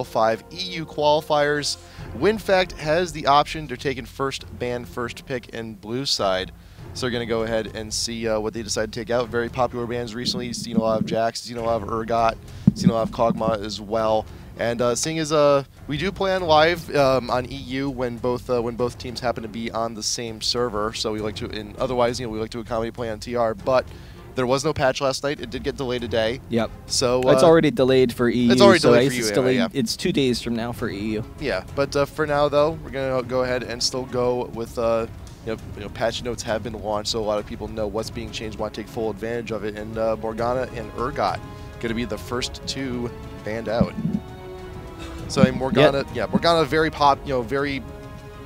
IPL5 EU qualifiers. WinFakt has the option. They're taking first ban, first pick in blue side. So we're going to go ahead and see what they decide to take out. Very popular bans recently. Seen a lot of Jax, seen a lot of Urgot, seen a lot of Kog'Maw as well. And seeing as we do play on live on EU when both teams happen to be on the same server, so we like to, and otherwise, we like to accommodate play on TR. But there was no patch last night. It did get delayed a day. Yep. So it's already delayed for EU. It's already delayed so for EU. It's delayed. Yeah. It's 2 days from now for EU. Yeah, but for now though, we're gonna go ahead and still go with. Patch notes have been launched, so a lot of people know what's being changed, want to take full advantage of it. And Morgana and Urgot going to be the first two banned out. So Morgana, Morgana, very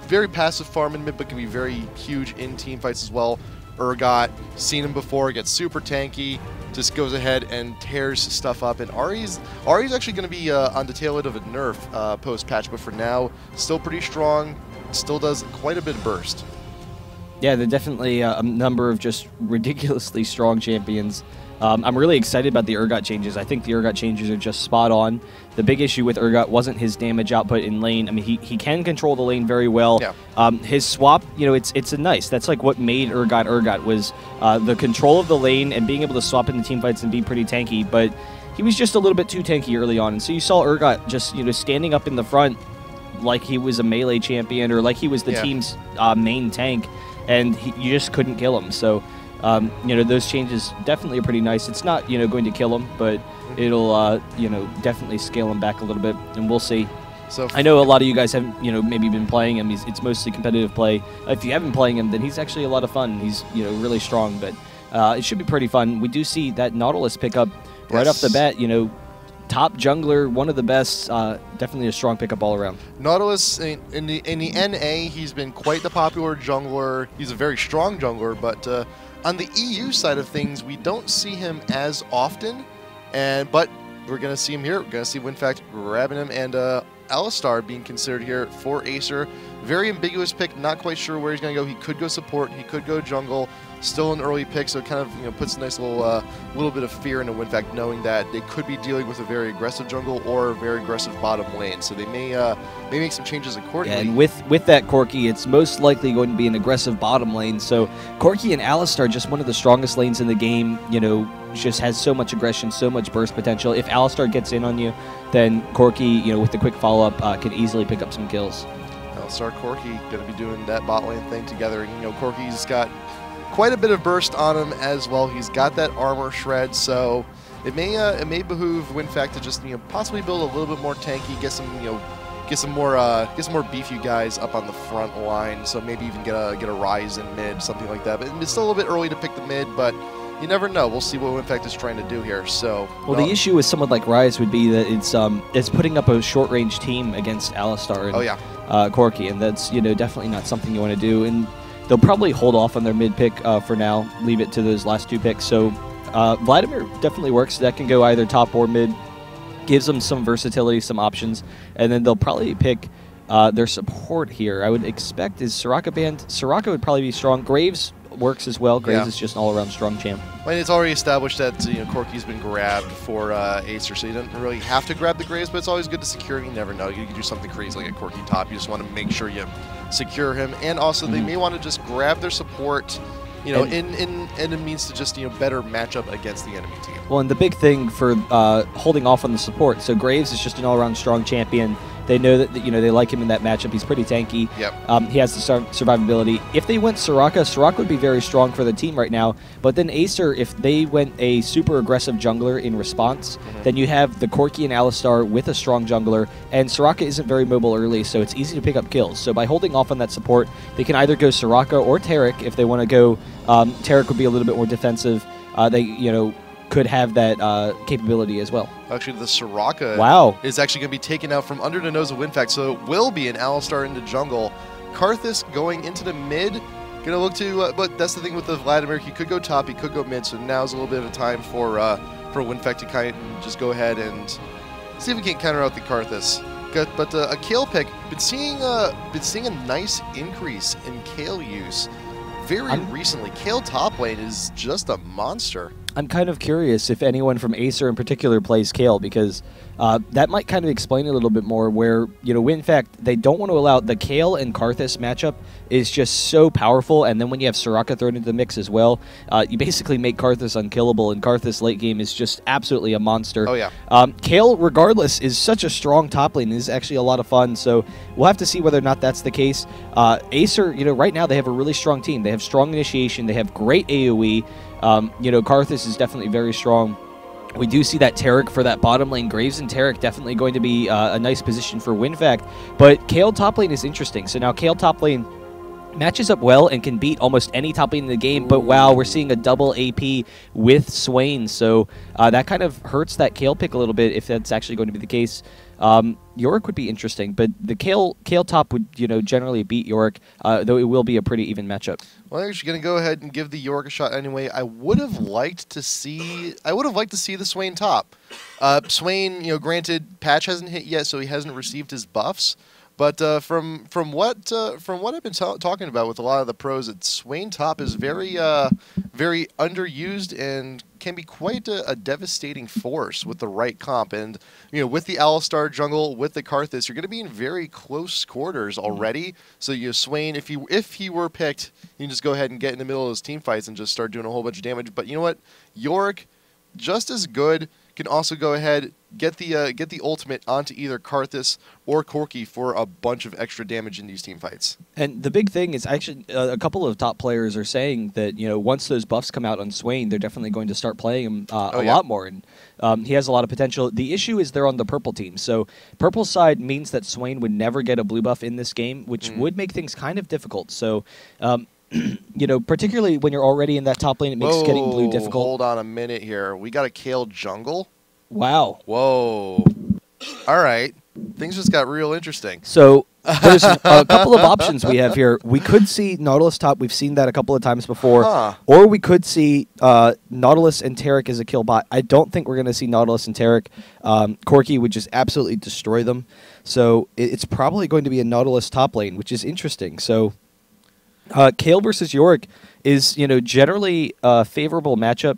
very passive farm in mid, but can be very huge in team fights as well. Urgot, seen him before, gets super tanky, just goes ahead and tears stuff up. And Ari's actually going to be on the tail end of a nerf post patch, but for now, still pretty strong. Still does quite a bit of burst. Yeah, they're definitely a number of just ridiculously strong champions. I'm really excited about the Urgot changes. I think the Urgot changes are just spot on. The big issue with Urgot wasn't his damage output in lane. I mean, he can control the lane very well. Yeah. His swap, it's a nice. That's like what made Urgot was the control of the lane and being able to swap into team fights and be pretty tanky. But he was just a little bit too tanky early on. And so you saw Urgot just standing up in the front like he was a melee champion or like he was the team's main tank. And you just couldn't kill him. So, those changes definitely are pretty nice. It's not, going to kill him, but it'll, definitely scale him back a little bit, and we'll see. So I know a lot of you guys haven't, maybe been playing him. It's mostly competitive play. If you haven't been playing him, then he's actually a lot of fun. He's, really strong, but it should be pretty fun. We do see that Nautilus pickup right off the bat, top jungler, one of the best, definitely a strong pickup all around. Nautilus, in the NA, he's been quite the popular jungler. He's a very strong jungler, but on the EU side of things, we don't see him as often. But we're going to see him here. We're going to see WinFakt grabbing him, and Alistar being considered here for Acer. Very ambiguous pick, not quite sure where he's going to go. He could go support, he could go jungle. Still an early pick, so it kind of puts a nice little bit of fear into WinFakt, knowing that they could be dealing with a very aggressive jungle or a very aggressive bottom lane. So they may make some changes accordingly. Yeah, and with that Corki, it's most likely going to be an aggressive bottom lane. So Corki and Alistar, just one of the strongest lanes in the game. Just has so much aggression, so much burst potential. If Alistar gets in on you, then Corki, with the quick follow up, can easily pick up some kills. Alistar, Corki, going to be doing that bot lane thing together. And, Corki's got quite a bit of burst on him as well. He's got that armor shred, so it may behoove WinFakt to just possibly build a little bit more tanky, get some more beefy guys up on the front line. So maybe even get a Rise in mid, something like that. But it's still a little bit early to pick the mid, but you never know. We'll see what WinFakt is trying to do here. So well, the issue with someone like Rise would be that it's putting up a short range team against Alistar and Corki, and that's definitely not something you want to do. And they'll probably hold off on their mid pick for now, leave it to those last two picks. So Vladimir definitely works. That can go either top or mid. Gives them some versatility, some options. And then they'll probably pick their support here. I would expect is Soraka banned. Soraka would probably be strong. Graves works as well. Graves is just an all-around strong champ. I mean, it's already established that Corki's been grabbed for Acer, so you don't really have to grab the Graves, but it's always good to secure him. You never know. You can do something crazy like a Corki top. You just want to make sure you secure him. And also, they may want to just grab their support, in a means to just better match up against the enemy team. Well, and the big thing for holding off on the support. So Graves is just an all-around strong champion. They know that they like him in that matchup. He's pretty tanky. Yep. He has the survivability. If they went Soraka would be very strong for the team right now. But then Acer, if they went a super aggressive jungler in response, then you have the Corki and Alistar with a strong jungler, and Soraka isn't very mobile early, so it's easy to pick up kills. So by holding off on that support, they can either go Soraka or Taric. If they want to go, Taric would be a little bit more defensive. They could have that capability as well. Actually, the Soraka is actually going to be taken out from under the nose of WinFakt, so it will be an Alistar into jungle. Karthus going into the mid, going to look to, but that's the thing with the Vladimir, he could go top, he could go mid, so now's a little bit of a time for WinFakt to kind of just go ahead and see if we can counter out the Karthus. But a Kayle pick, been seeing a nice increase in Kayle use very recently. Kayle top lane is just a monster. I'm kind of curious if anyone from Acer in particular plays Kale, because that might kind of explain a little bit more where, WinFakt, they don't want to allow the Kale and Karthus matchup is just so powerful, and then when you have Soraka thrown into the mix as well, you basically make Karthus unkillable, and Karthus late game is just absolutely a monster. Oh, yeah. Kale, regardless, is such a strong top lane. It is actually a lot of fun, so we'll have to see whether or not that's the case. Acer, right now they have a really strong team. They have strong initiation. They have great AoE. Karthus is definitely very strong. We do see that Taric for that bottom lane. Graves and Taric definitely going to be a nice position for WinFakt. But Kale top lane is interesting. So now Kale top lane matches up well and can beat almost any top lane in the game, but wow, we're seeing a double AP with Swain, so that kind of hurts that Kale pick a little bit if that's actually going to be the case. Yorick would be interesting, but the Kale top would generally beat Yorick, though it will be a pretty even matchup. Well, I'm actually going to go ahead and give the Yorick a shot anyway. I would have liked to see the Swain top. Swain, granted, patch hasn't hit yet, so he hasn't received his buffs. But from what I've been talking about with a lot of the pros, Swain top is very underused and can be quite a devastating force with the right comp. And with the Alistar jungle, with the Karthus, you're going to be in very close quarters already. So Swain, if he were picked, you can just go ahead and get in the middle of those team fights and just start doing a whole bunch of damage. But you know what, Yorick, just as good, can also go ahead, get the ultimate onto either Karthus or Corki for a bunch of extra damage in these team fights. And the big thing is actually a couple of top players are saying that once those buffs come out on Swain, they're definitely going to start playing him a lot more, and he has a lot of potential. The issue is they're on the purple team, so purple side means that Swain would never get a blue buff in this game, which would make things kind of difficult. So. Particularly when you're already in that top lane, it makes getting blue difficult. Hold on a minute here. We got a Kale jungle? Wow. Whoa. All right. Things just got real interesting. So there's a couple of options we have here. We could see Nautilus top. We've seen that a couple of times before. Or we could see Nautilus and Taric as a kill bot. I don't think we're going to see Nautilus and Taric. Corki would just absolutely destroy them. So it's probably going to be a Nautilus top lane, which is interesting. So Kale versus Yorick is, generally a favorable matchup.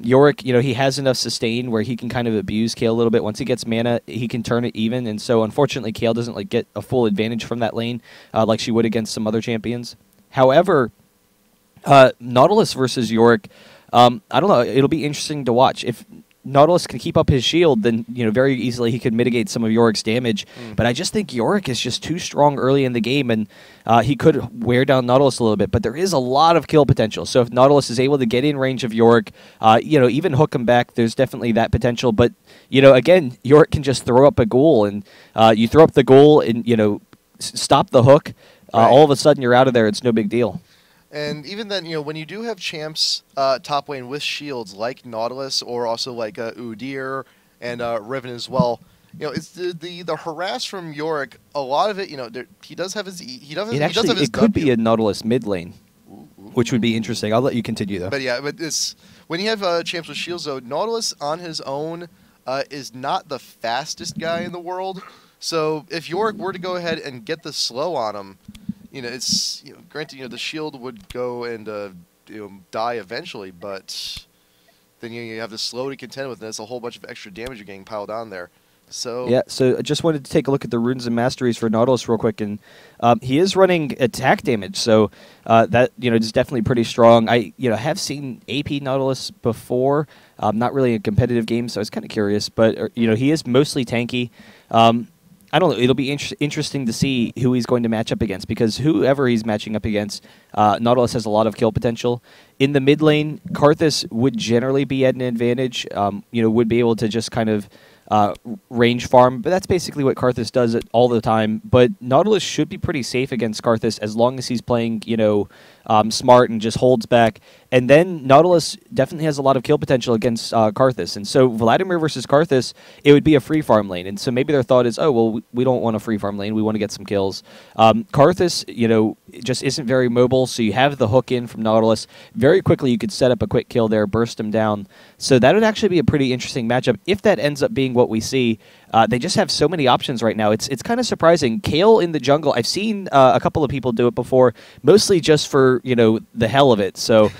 Yorick, he has enough sustain where he can kind of abuse Kale a little bit. Once he gets mana, he can turn it even, and so unfortunately, Kale doesn't get a full advantage from that lane like she would against some other champions. However, Nautilus versus Yorick, I don't know. It'll be interesting to watch. If Nautilus can keep up his shield, then very easily he could mitigate some of Yorick's damage. But I just think Yorick is just too strong early in the game, and he could wear down Nautilus a little bit. But there is a lot of kill potential. So if Nautilus is able to get in range of Yorick, even hook him back, there's definitely that potential. But again, Yorick can just throw up a ghoul, and you throw up the ghoul and stop the hook. All of a sudden you're out of there. It's no big deal. And even then, when you do have champs top lane with shields like Nautilus or also like Udyr and Riven as well, it's the harass from Yorick. A lot of it, he does have his It could be a Nautilus mid lane, which would be interesting. I'll let you continue though. But yeah, when you have champs with shields though, Nautilus on his own is not the fastest guy in the world. So if Yorick were to go ahead and get the slow on him, it's granted, the shield would go and die eventually, but then you have the slow to contend with, and it's a whole bunch of extra damage you're getting piled on there. So yeah, so I just wanted to take a look at the runes and masteries for Nautilus real quick, and he is running attack damage, so that is definitely pretty strong. I have seen AP Nautilus before, not really a competitive game, so I was kind of curious, but he is mostly tanky. I don't know. It'll be interesting to see who he's going to match up against, because whoever he's matching up against, Nautilus has a lot of kill potential. In the mid lane, Karthus would generally be at an advantage. Would be able to just kind of range farm, but that's basically what Karthus does all the time. But Nautilus should be pretty safe against Karthus as long as he's playing, smart and just holds back. And then Nautilus definitely has a lot of kill potential against Karthus. And so Vladimir versus Karthus, it would be a free farm lane. And so maybe their thought is, oh, well, we don't want a free farm lane. We want to get some kills. Karthus, just isn't very mobile. So you have the hook in from Nautilus. Very quickly, you could set up a quick kill there, burst him down. So that would actually be a pretty interesting matchup if that ends up being what we see. They just have so many options right now. It's kind of surprising. Kale in the jungle, I've seen a couple of people do it before, mostly just for, the hell of it. So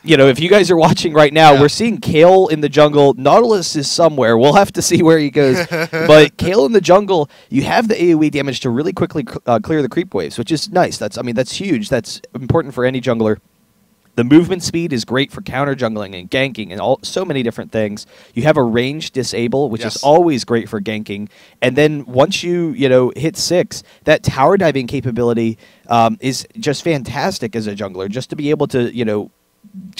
You know, if you guys are watching right now, we're seeing Kale in the jungle. Nautilus is somewhere. We'll have to see where he goes. But Kale in the jungle, you have the AoE damage to really quickly clear the creep waves, which is nice. That's huge. That's important for any jungler. The movement speed is great for counter jungling and ganking and so many different things. You have a range disable, which is always great for ganking. And then once you hit 6, that tower diving capability is just fantastic as a jungler. Just to be able to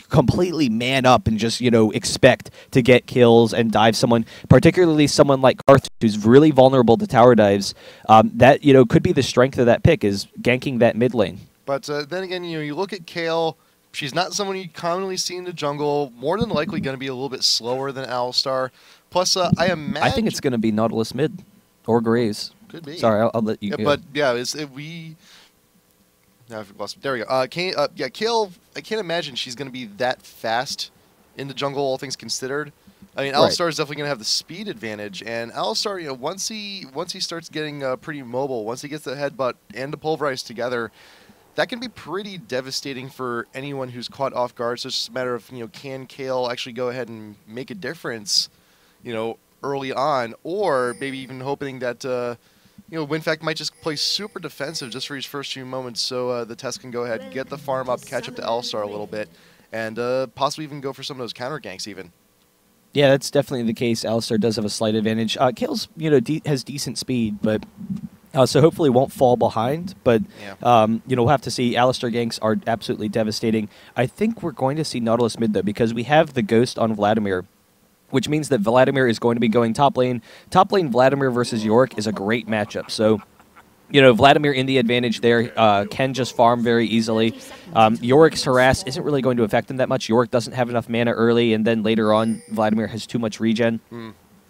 completely man up and just expect to get kills and dive someone, particularly someone like Karth, who's really vulnerable to tower dives. That could be the strength of that pick, is ganking that mid lane. But then again, you look at Kale. She's not someone you commonly see in the jungle. More than likely going to be a little bit slower than Alistar. Plus, I imagine... I think it's going to be Nautilus mid. Or Graves. Could be. Sorry, I'll let you go. But, yeah, there we go. Kale, I can't imagine she's going to be that fast in the jungle, all things considered. I mean, Alistar is definitely going to have the speed advantage. And Alistar, once he starts getting pretty mobile, once he gets the headbutt and the pulverize together... that can be pretty devastating for anyone who's caught off guard. So it's just a matter of, can Kale actually go ahead and make a difference, early on, or maybe even hoping that, WinFakt might just play super defensive just for his first few moments, so the Test can go ahead, get the farm up, catch up to Alistar a little bit, and possibly even go for some of those counter ganks even. Yeah, that's definitely the case. Alistar does have a slight advantage. Kale's, has decent speed, but... so hopefully won't fall behind, but we'll have to see. Alistar ganks are absolutely devastating. I think we're going to see Nautilus mid, though, because we have the Ghost on Vladimir, which means that Vladimir is going to be going top lane. Top lane Vladimir versus Yorick is a great matchup. So, Vladimir in the advantage there, can just farm very easily. Yorick's harass isn't really going to affect him that much. Yorick doesn't have enough mana early, and then later on, Vladimir has too much regen.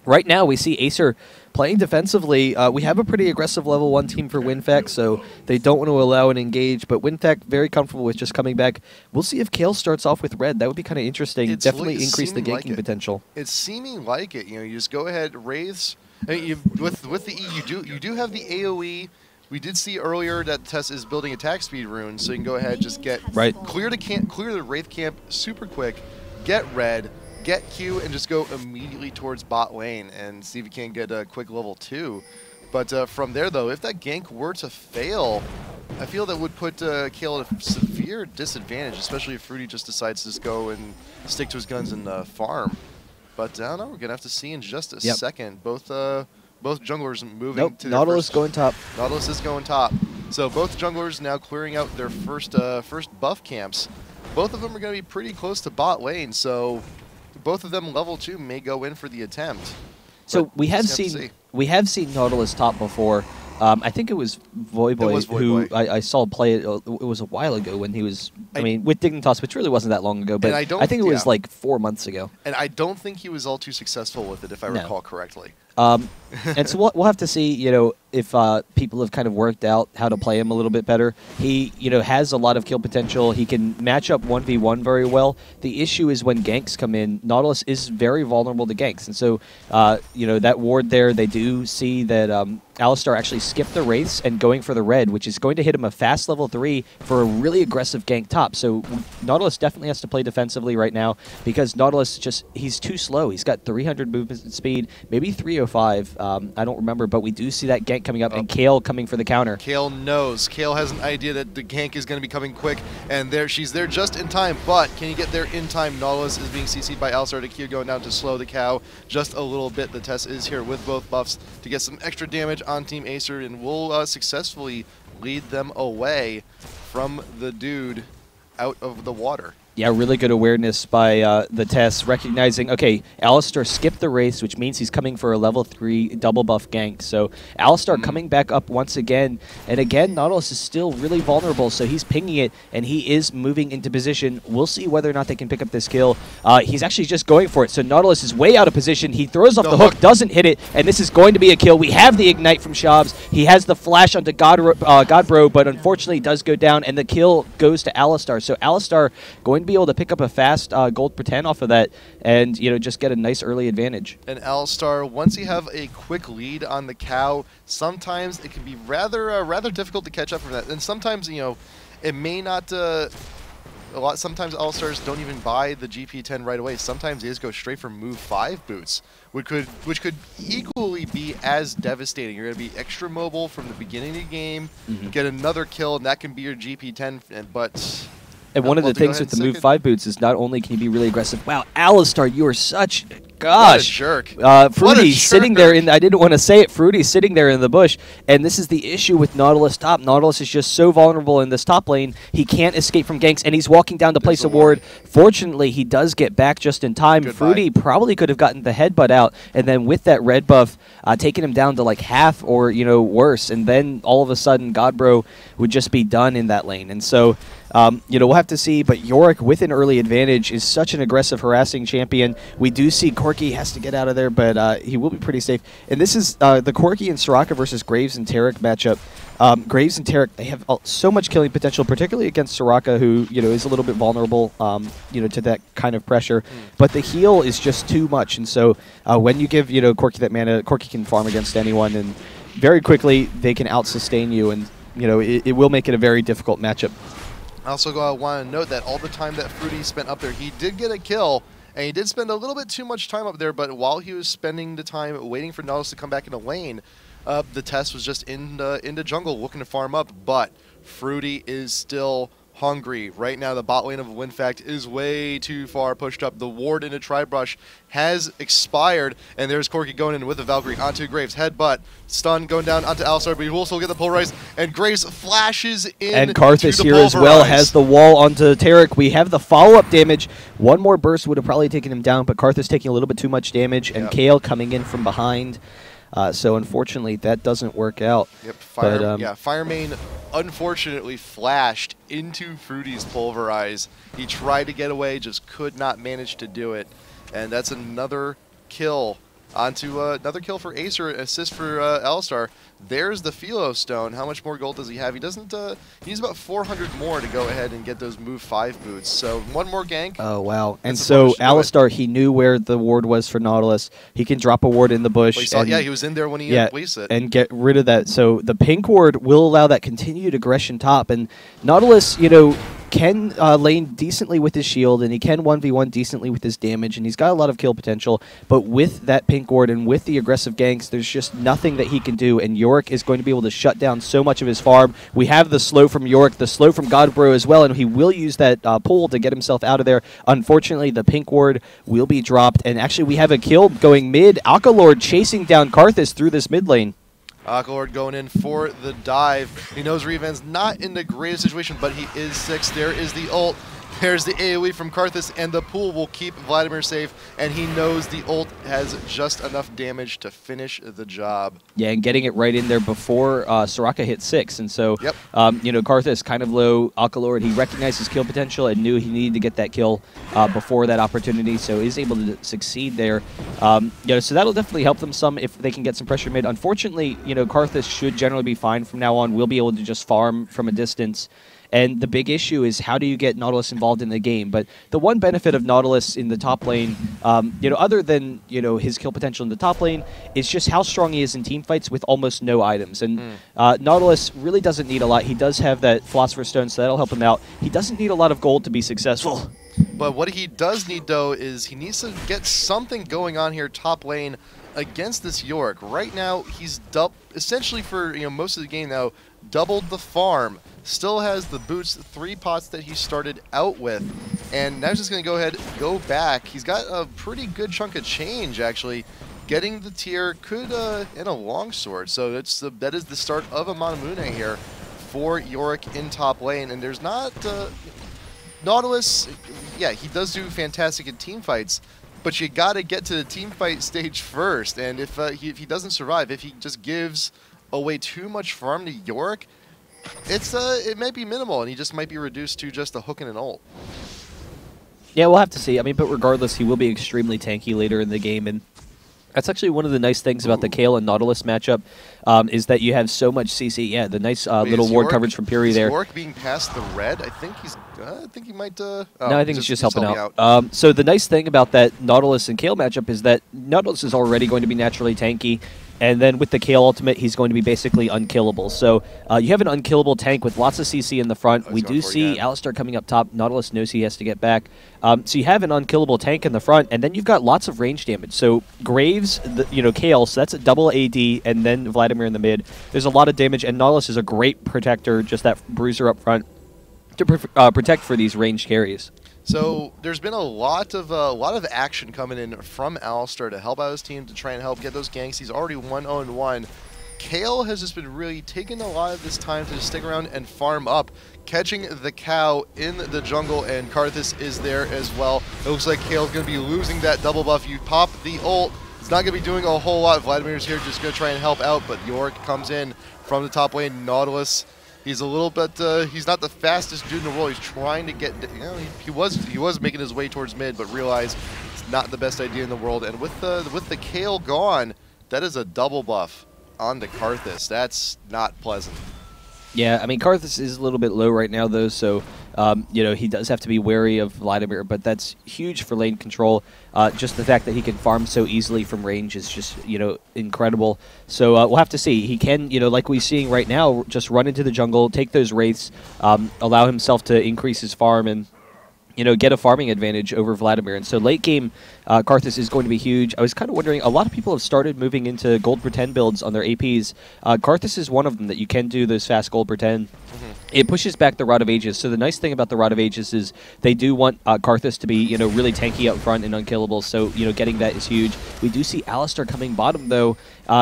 Right now, we see Acer playing defensively. We have a pretty aggressive level 1 team for WinFakt, so they don't want to allow an engage. But WinFakt, very comfortable with just coming back. We'll see if Kale starts off with red. That would be kind of interesting. Definitely increase the ganking potential. It's seeming like it. You just go ahead, Wraiths. I mean, with the E, you do have the AoE. We did see earlier that Tess is building attack speed runes, so you can go ahead, just get clear the Wraith camp super quick, get red. Get Q and just go immediately towards bot lane and see if you can't get a quick level 2. But from there, though, if that gank were to fail, I feel that would put Kale at a severe disadvantage, especially if Fruity just decides to just go and stick to his guns and farm. But I don't know, we're going to have to see in just a second. Both junglers moving to Nautilus going top. Nautilus is going top. So both junglers now clearing out their first buff camps. Both of them are going to be pretty close to bot lane, so... both of them level 2 may go in for the attempt. So we have seen Nautilus top before. I think it was Voyboy who I saw play it. It was a while ago when he was. I mean, with Dignitas, which really wasn't that long ago. But I think it was like 4 months ago. And I don't think he was all too successful with it, if I recall correctly. And so we'll have to see, if people have kind of worked out how to play him a little bit better. He, has a lot of kill potential. He can match up 1v1 very well. The issue is when ganks come in, Nautilus is very vulnerable to ganks. And so, that ward there, they do see that Alistar actually skipped the Wraiths and going for the red, which is going to hit him a fast level 3 for a really aggressive gank top. So Nautilus definitely has to play defensively right now because Nautilus he's too slow. He's got 300 movement speed, maybe 305. I don't remember, but we do see that gank coming up and Kale coming for the counter. Kale knows. Kale has an idea that the gank is going to be coming quick, and she's there just in time, but can you get there in time? Nautilus is being CC'd by Alistar to Q going down to slow the cow just a little bit. The Tess is here with both buffs to get some extra damage on Team Acer, and will successfully lead them away from the dude out of the water. Yeah, really good awareness by the Tess, recognizing, okay, Alistar skipped the race, which means he's coming for a level 3 double buff gank. So Alistar coming back up once again, and again, Nautilus is still really vulnerable, so he's pinging it, and he is moving into position. We'll see whether or not they can pick up this kill. He's actually just going for it, so Nautilus is way out of position. He throws off the hook, doesn't hit it, and this is going to be a kill. We have the Ignite from Shabs. He has the flash onto Godbro, but unfortunately does go down, and the kill goes to Alistar. So Alistar going to be able to pick up a fast gold pretend off of that and, just get a nice early advantage. And Alistar, once you have a quick lead on the cow, sometimes it can be rather difficult to catch up from that. And sometimes, it may not sometimes All-Stars don't even buy the GP10 right away. Sometimes they just go straight for move 5 boots, which could equally be as devastating. You're going to be extra mobile from the beginning of the game, get another kill, and that can be your GP10. And one of the things with the move 5 boots is not only can you be really aggressive. Wow, Alistar, you are such... Gosh. What a jerk. Fruity sitting there in... I didn't want to say it. Fruity sitting there in the bush. And this is the issue with Nautilus top. Nautilus is just so vulnerable in this top lane. He can't escape from ganks, and he's walking down to place a ward. Fortunately, he does get back just in time. Goodbye. Fruity probably could have gotten the headbutt out, and then with that red buff, taking him down to like half or, worse. And then all of a sudden, Godbro would just be done in that lane. And so... we'll have to see, but Yorick with an early advantage is such an aggressive, harassing champion. We do see Corki has to get out of there, but he will be pretty safe. And this is the Corki and Soraka versus Graves and Taric matchup. Graves and Taric, they have so much killing potential, particularly against Soraka, who is a little bit vulnerable, to that kind of pressure. But the heal is just too much, and so when you give Corki that mana, Corki can farm against anyone, and very quickly they can out-sustain you, and it will make it a very difficult matchup. I also want to note that all the time that Fruity spent up there, he did get a kill, and he did spend a little bit too much time up there, but while he was spending the time waiting for Nautilus to come back in the lane, the Test was just in the jungle looking to farm up, but Fruity is still hungry. Right now, the bot lane of WinFakt is way too far pushed up. The ward into Tribrush has expired, and there's Corki going in with the Valkyrie onto Graves. Headbutt, stun going down onto Alistar, but he will also get the Pulverize, and Graves flashes in. And Karthus here as well has the wall onto Taric. We have the follow-up damage. One more burst would have probably taken him down, but Karthus taking a little bit too much damage, and Kale coming in from behind. So unfortunately, that doesn't work out. Yep, Firemane unfortunately flashed into Fruity's Pulverize. He tried to get away, just could not manage to do it. And that's another kill onto another kill for Acer, assist for Alistar. There's the Philo Stone. How much more gold does he have? He doesn't. He needs about 400 more to go ahead and get those move 5 boots. So one more gank. Oh wow! And so Alistar, he knew where the ward was for Nautilus. He can drop a ward in the bush. Well, he was in there when he placed it. And get rid of that. So the pink ward will allow that continued aggression top. And Nautilus, can lane decently with his shield, and he can 1v1 decently with his damage, and he's got a lot of kill potential. But with that pink ward and with the aggressive ganks, there's just nothing that he can do, and Yorick is going to be able to shut down so much of his farm. We have the slow from Yorick, the slow from Godbro as well, and he will use that pull to get himself out of there. Unfortunately, the pink ward will be dropped, and actually we have a kill going mid. Akalord chasing down Karthus through this mid lane. Akalord going in for the dive. He knows Revan's not in the greatest situation, but he is 6. There is the ult. There's the AoE from Karthus, and the pool will keep Vladimir safe, and he knows the ult has just enough damage to finish the job. Yeah, and getting it right in there before Soraka hit 6, and so, Karthus kind of low. Akalord, he recognized his kill potential and knew he needed to get that kill before that opportunity, so he's able to succeed there. So that'll definitely help them some if they can get some pressure mid. Unfortunately, Karthus should generally be fine from now on. We'll be able to just farm from a distance. And the big issue is how do you get Nautilus involved in the game? But the one benefit of Nautilus in the top lane, other than his kill potential in the top lane, is just how strong he is in team fights with almost no items. And Nautilus really doesn't need a lot. He does have that Philosopher's Stone, so that'll help him out. He doesn't need a lot of gold to be successful. But what he does need, though, is he needs to get something going on here top lane against this Yorick. Right now, he's essentially for most of the game now, doubled the farm. Still has the boots, 3 pots that he started out with, and now he's just going to go ahead, go back. He's got a pretty good chunk of change, actually. Getting the tier could in a longsword, so that is the start of a Manamune here for Yorick in top lane, and there's not Nautilus. Yeah, he does do fantastic in team fights, but you got to get to the team fight stage first, and if he doesn't survive, if he just gives away too much farm to Yorick, it may be minimal, and he just might be reduced to just a hook and an ult. Yeah, we'll have to see. I mean, but regardless, he will be extremely tanky later in the game, and that's actually one of the nice things about the Kale and Nautilus matchup, is that you have so much CC. Yeah, the nice little ward coverage from Puri there. Yorick being past the red, I think he might. No, I think he's just helping out. So the nice thing about that Nautilus and Kale matchup is that Nautilus is already going to be naturally tanky. And then with the Kale ultimate, he's going to be basically unkillable. So you have an unkillable tank with lots of CC in the front. We do see Alistar coming up top. Nautilus knows he has to get back. So you have an unkillable tank in the front, and then you've got lots of range damage. So Graves, Kale, so that's a double AD, and then Vladimir in the mid. There's a lot of damage, and Nautilus is a great protector, just that bruiser up front, to protect for these ranged carries. So there's been a lot of action coming in from Alistar to help out his team, to try and help get those ganks. He's already 1-0-1. Kale has just been really taking a lot of this time to stick around and farm up, catching the cow in the jungle, and Karthus is there as well. It looks like Kale's going to be losing that double buff. You pop the ult. It's not going to be doing a whole lot. Vladimir's here just going to try and help out, but Yorick comes in from the top lane. Nautilus, he's a little bit, he's not the fastest dude in the world. He's trying to get, he was making his way towards mid, but realized it's not the best idea in the world. And with the Kale gone, that is a double buff onto Karthus. That's not pleasant. Yeah, I mean, Karthus is a little bit low right now, though, so, he does have to be wary of Vladimir, but that's huge for lane control. Just the fact that he can farm so easily from range is just, incredible. So we'll have to see. He can, like we're seeing right now, just run into the jungle, take those wraiths, allow himself to increase his farm, and get a farming advantage over Vladimir. And so late game, Karthus is going to be huge. I was kind of wondering, a lot of people have started moving into gold pretend builds on their APs. Karthus is one of them that you can do those fast gold pretend. It pushes back the Rod of Ages. So the nice thing about the Rod of Ages is they do want Karthus to be, really tanky up front and unkillable. So, getting that is huge. We do see Alistar coming bottom, though.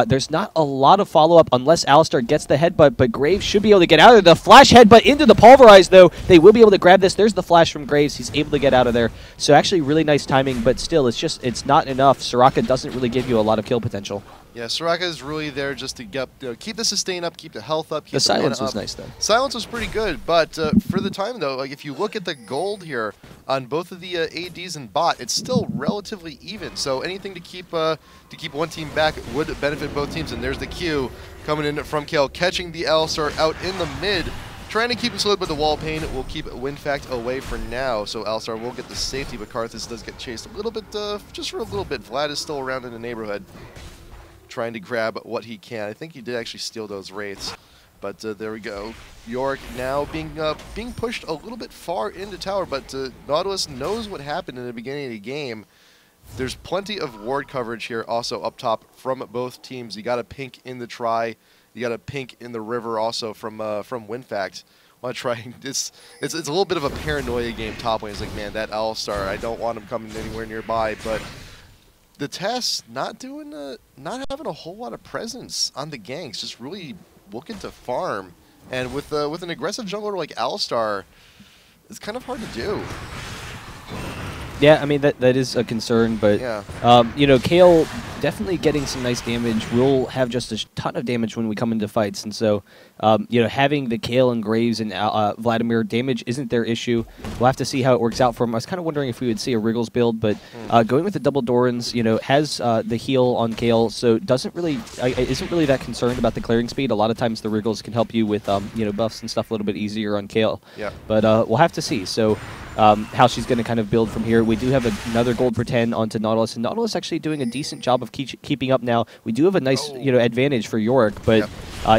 There's not a lot of follow-up unless Alistar gets the headbutt, but Graves should be able to get out of the flash headbutt into the pulverize, though. They will be able to grab this. There's the flash from Graves. He's able to get out of there. So actually really nice timing, but still, it's not enough. Soraka doesn't really give you a lot of kill potential. Yeah, Soraka is really there just to get, keep the sustain up, keep the health up. Keep the silence was nice, though. Silence was pretty good, but for the time, though, like if you look at the gold here on both of the ADs and bot, it's still relatively even. So anything to keep one team back would benefit both teams. And there's the Q coming in from Kale, catching the Alistar out in the mid, trying to keep him slowed, but the wall pain will keep WinFakt away for now. So Alistar will get the safety, but Karthus does get chased a little bit, just for a little bit. Vlad is still around in the neighborhood, trying to grab what he can. I think he did actually steal those wraiths, but there we go. Yorick now being pushed a little bit far into tower, but Nautilus knows what happened in the beginning of the game. There's plenty of ward coverage here also up top from both teams. You got a pink in the try, you got a pink in the river also from WinFakt. Want to try this? It's a little bit of a paranoia game top lane. It's like, man, that Alistar, I don't want him coming anywhere nearby, but the Tess not having a whole lot of presence on the ganks, just really looking to farm. And with an aggressive jungler like Alistar, it's kind of hard to do. Yeah, I mean, that is a concern, but, yeah. Kale definitely getting some nice damage. We'll have just a ton of damage when we come into fights, and so, having the Kale and Graves and Vladimir damage isn't their issue. We'll have to see how it works out for him. I was kind of wondering if we would see a Wriggles build, but going with the double Dorans, has the heal on Kale, so isn't really that concerned about the clearing speed. A lot of times the Wriggles can help you with, buffs and stuff a little bit easier on Kale. Yeah. But we'll have to see. So how she's going to kind of build from here. We do have another gold pretend onto Nautilus, and Nautilus actually doing a decent job of keeping up now. We do have a nice advantage for Yorick, but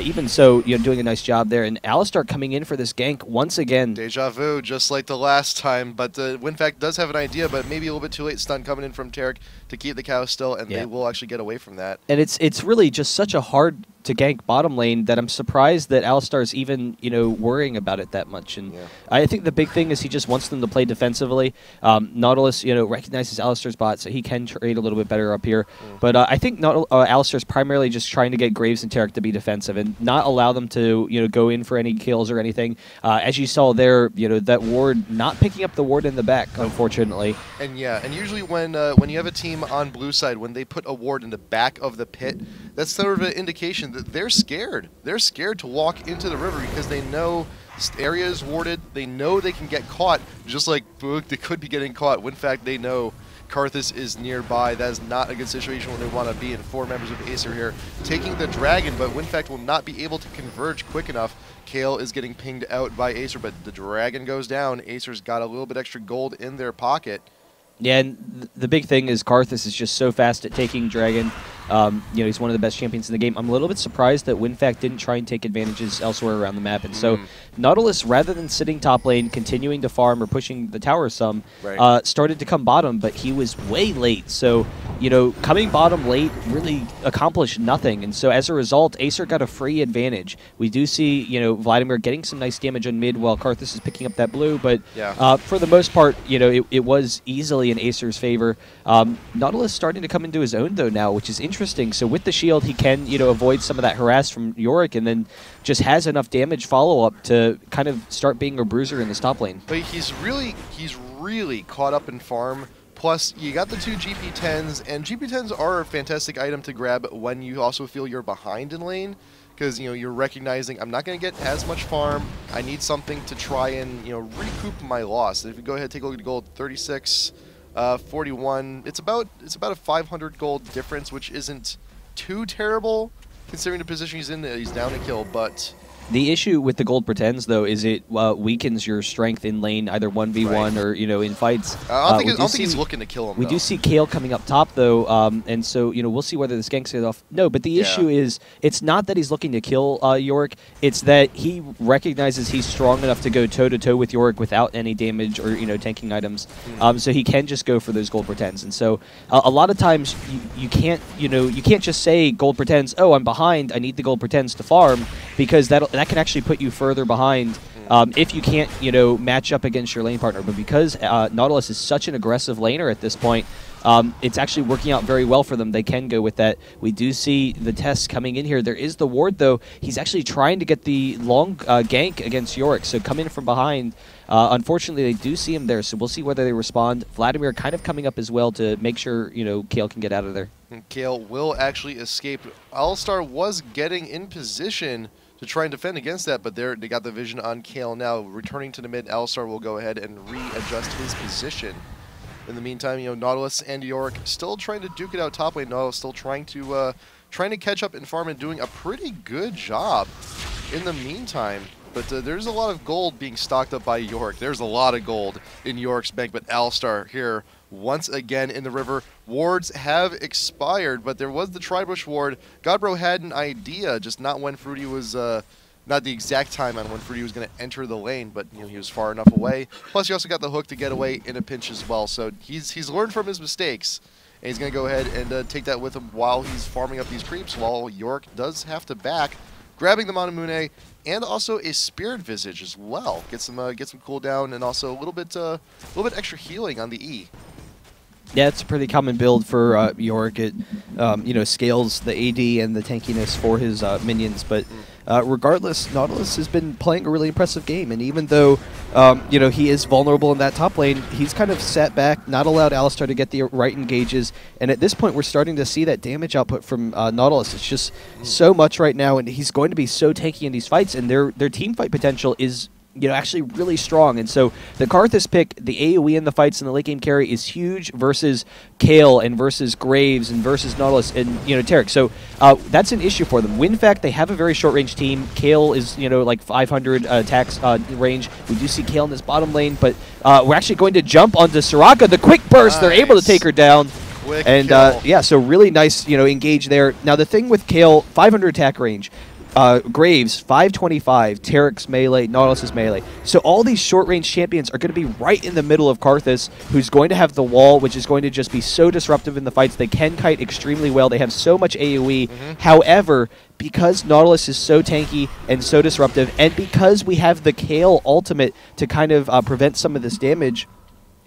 even so, doing a nice job there. And Alistar coming in for this gank once again. Deja vu, just like the last time. But WinFakt does have an idea, but maybe a little bit too late. Stun coming in from Tarek to keep the cow still, and they will actually get away from that. And it's really just such a hard to gank bottom lane that I'm surprised that Alistar's even, worrying about it that much. And I think the big thing is he just wants them to play defensively. Nautilus, recognizes Alistar's bot, so he can trade a little bit better up here. But I think Alistar's primarily just trying to get Graves and Tarek to be defensive and not allow them to, go in for any kills or anything. As you saw there, that ward not picking up the ward in the back, unfortunately. And and usually when you have a team on blue side, when they put a ward in the back of the pit, that's sort of an indication that they're scared. They're scared to walk into the river because they know this area is warded. They know they can get caught, just like Boog, they could be getting caught. In fact, they know Karthus is nearby. That is not a good situation where they want to be. And 4 members of Acer here taking the dragon, but WinFakt will not be able to converge quick enough. Kale is getting pinged out by Acer, but the dragon goes down. Acer's got a little bit extra gold in their pocket. Yeah, and the big thing is Karthus is just so fast at taking Dragon. He's one of the best champions in the game. I'm a little bit surprised that WinFakt didn't try and take advantages elsewhere around the map. And so Nautilus, rather than sitting top lane, continuing to farm or pushing the tower some, started to come bottom, but he was way late. So, coming bottom late really accomplished nothing. And so as a result, Acer got a free advantage. We do see, Vladimir getting some nice damage on mid while Karthus is picking up that blue. But for the most part, it was easily in Acer's favor. Nautilus starting to come into his own, though, now, which is interesting. So with the shield, he can, avoid some of that harass from Yorick, and then just has enough damage follow-up to kind of start being a bruiser in the top lane. But he's really caught up in farm. Plus, you got the 2 GP10s, and GP10s are a fantastic item to grab when you also feel you're behind in lane. Because, you're recognizing, I'm not going to get as much farm. I need something to try and, recoup my loss. If you go ahead and take a look at gold, 36... 41. It's about a 500 gold difference, which isn't too terrible considering the position he's in. He's down a kill, but the issue with the gold pretends, though, is it weakens your strength in lane, either 1v1 or in fights. I don't think he's looking to kill him. We do see Kale coming up top, though, and so we'll see whether this gank gets off. No, but the issue is it's not that he's looking to kill Yorick. It's that he recognizes he's strong enough to go toe to toe with Yorick without any damage or tanking items. So he can just go for those gold pretends. And so a lot of times you can't just say gold pretends. Oh, I'm behind. I need the gold pretends to farm, because that can actually put you further behind if you can't, match up against your lane partner. But because Nautilus is such an aggressive laner at this point, it's actually working out very well for them. They can go with that. We do see the tests coming in here. There is the ward, though. He's actually trying to get the long gank against Yorick, so come in from behind. Unfortunately, they do see him there, so we'll see whether they respond. Vladimir kind of coming up as well to make sure, Kale can get out of there. And Kale will actually escape. All-Star was getting in position to try and defend against that, but they got the vision on Kale now. Returning to the mid, Alistar will go ahead and readjust his position. In the meantime, Nautilus and Yorick still trying to duke it out top lane. Nautilus still trying to catch up in farm and doing a pretty good job in the meantime. But there's a lot of gold being stocked up by Yorick. There's a lot of gold in Yorick's bank, but Alistar here once again in the river. Wards have expired, but there was the Tribush ward. Godbro had an idea, just not when Fruity was, not the exact time on when Fruity was going to enter the lane, but he was far enough away. Plus, he also got the hook to get away in a pinch as well. So he's learned from his mistakes, and he's going to go ahead and take that with him while he's farming up these creeps, while Yorick does have to back, grabbing the Manamune, and also a Spirit Visage as well. Get some cooldown, and also a little bit extra healing on the E. Yeah, it's a pretty common build for Yorick. It scales the AD and the tankiness for his minions, but regardless, Nautilus has been playing a really impressive game, and even though he is vulnerable in that top lane, he's kind of sat back, not allowed Alistar to get the right engages, and at this point we're starting to see that damage output from Nautilus. It's just so much right now, and he's going to be so tanky in these fights, and their team fight potential is actually really strong. And so the Karthus pick, the AoE in the fights and the late game carry is huge versus Kale and versus Graves and versus Nautilus and Tarek. So that's an issue for them. WinFakt, they have a very short range team. Kale is like 500 attacks range. We do see Kale in this bottom lane, but we're actually going to jump onto Soraka. The quick burst, they're able to take her down. Quick and yeah, so really nice engage there. Now the thing with Kale, 500 attack range. Graves, 525, Tarek's melee, Nautilus's melee. So all these short-range champions are going to be right in the middle of Karthus, who's going to have the wall, which is going to just be so disruptive in the fights. They can kite extremely well. They have so much AoE. However, because Nautilus is so tanky and so disruptive, and because we have the Kale ultimate to kind of prevent some of this damage,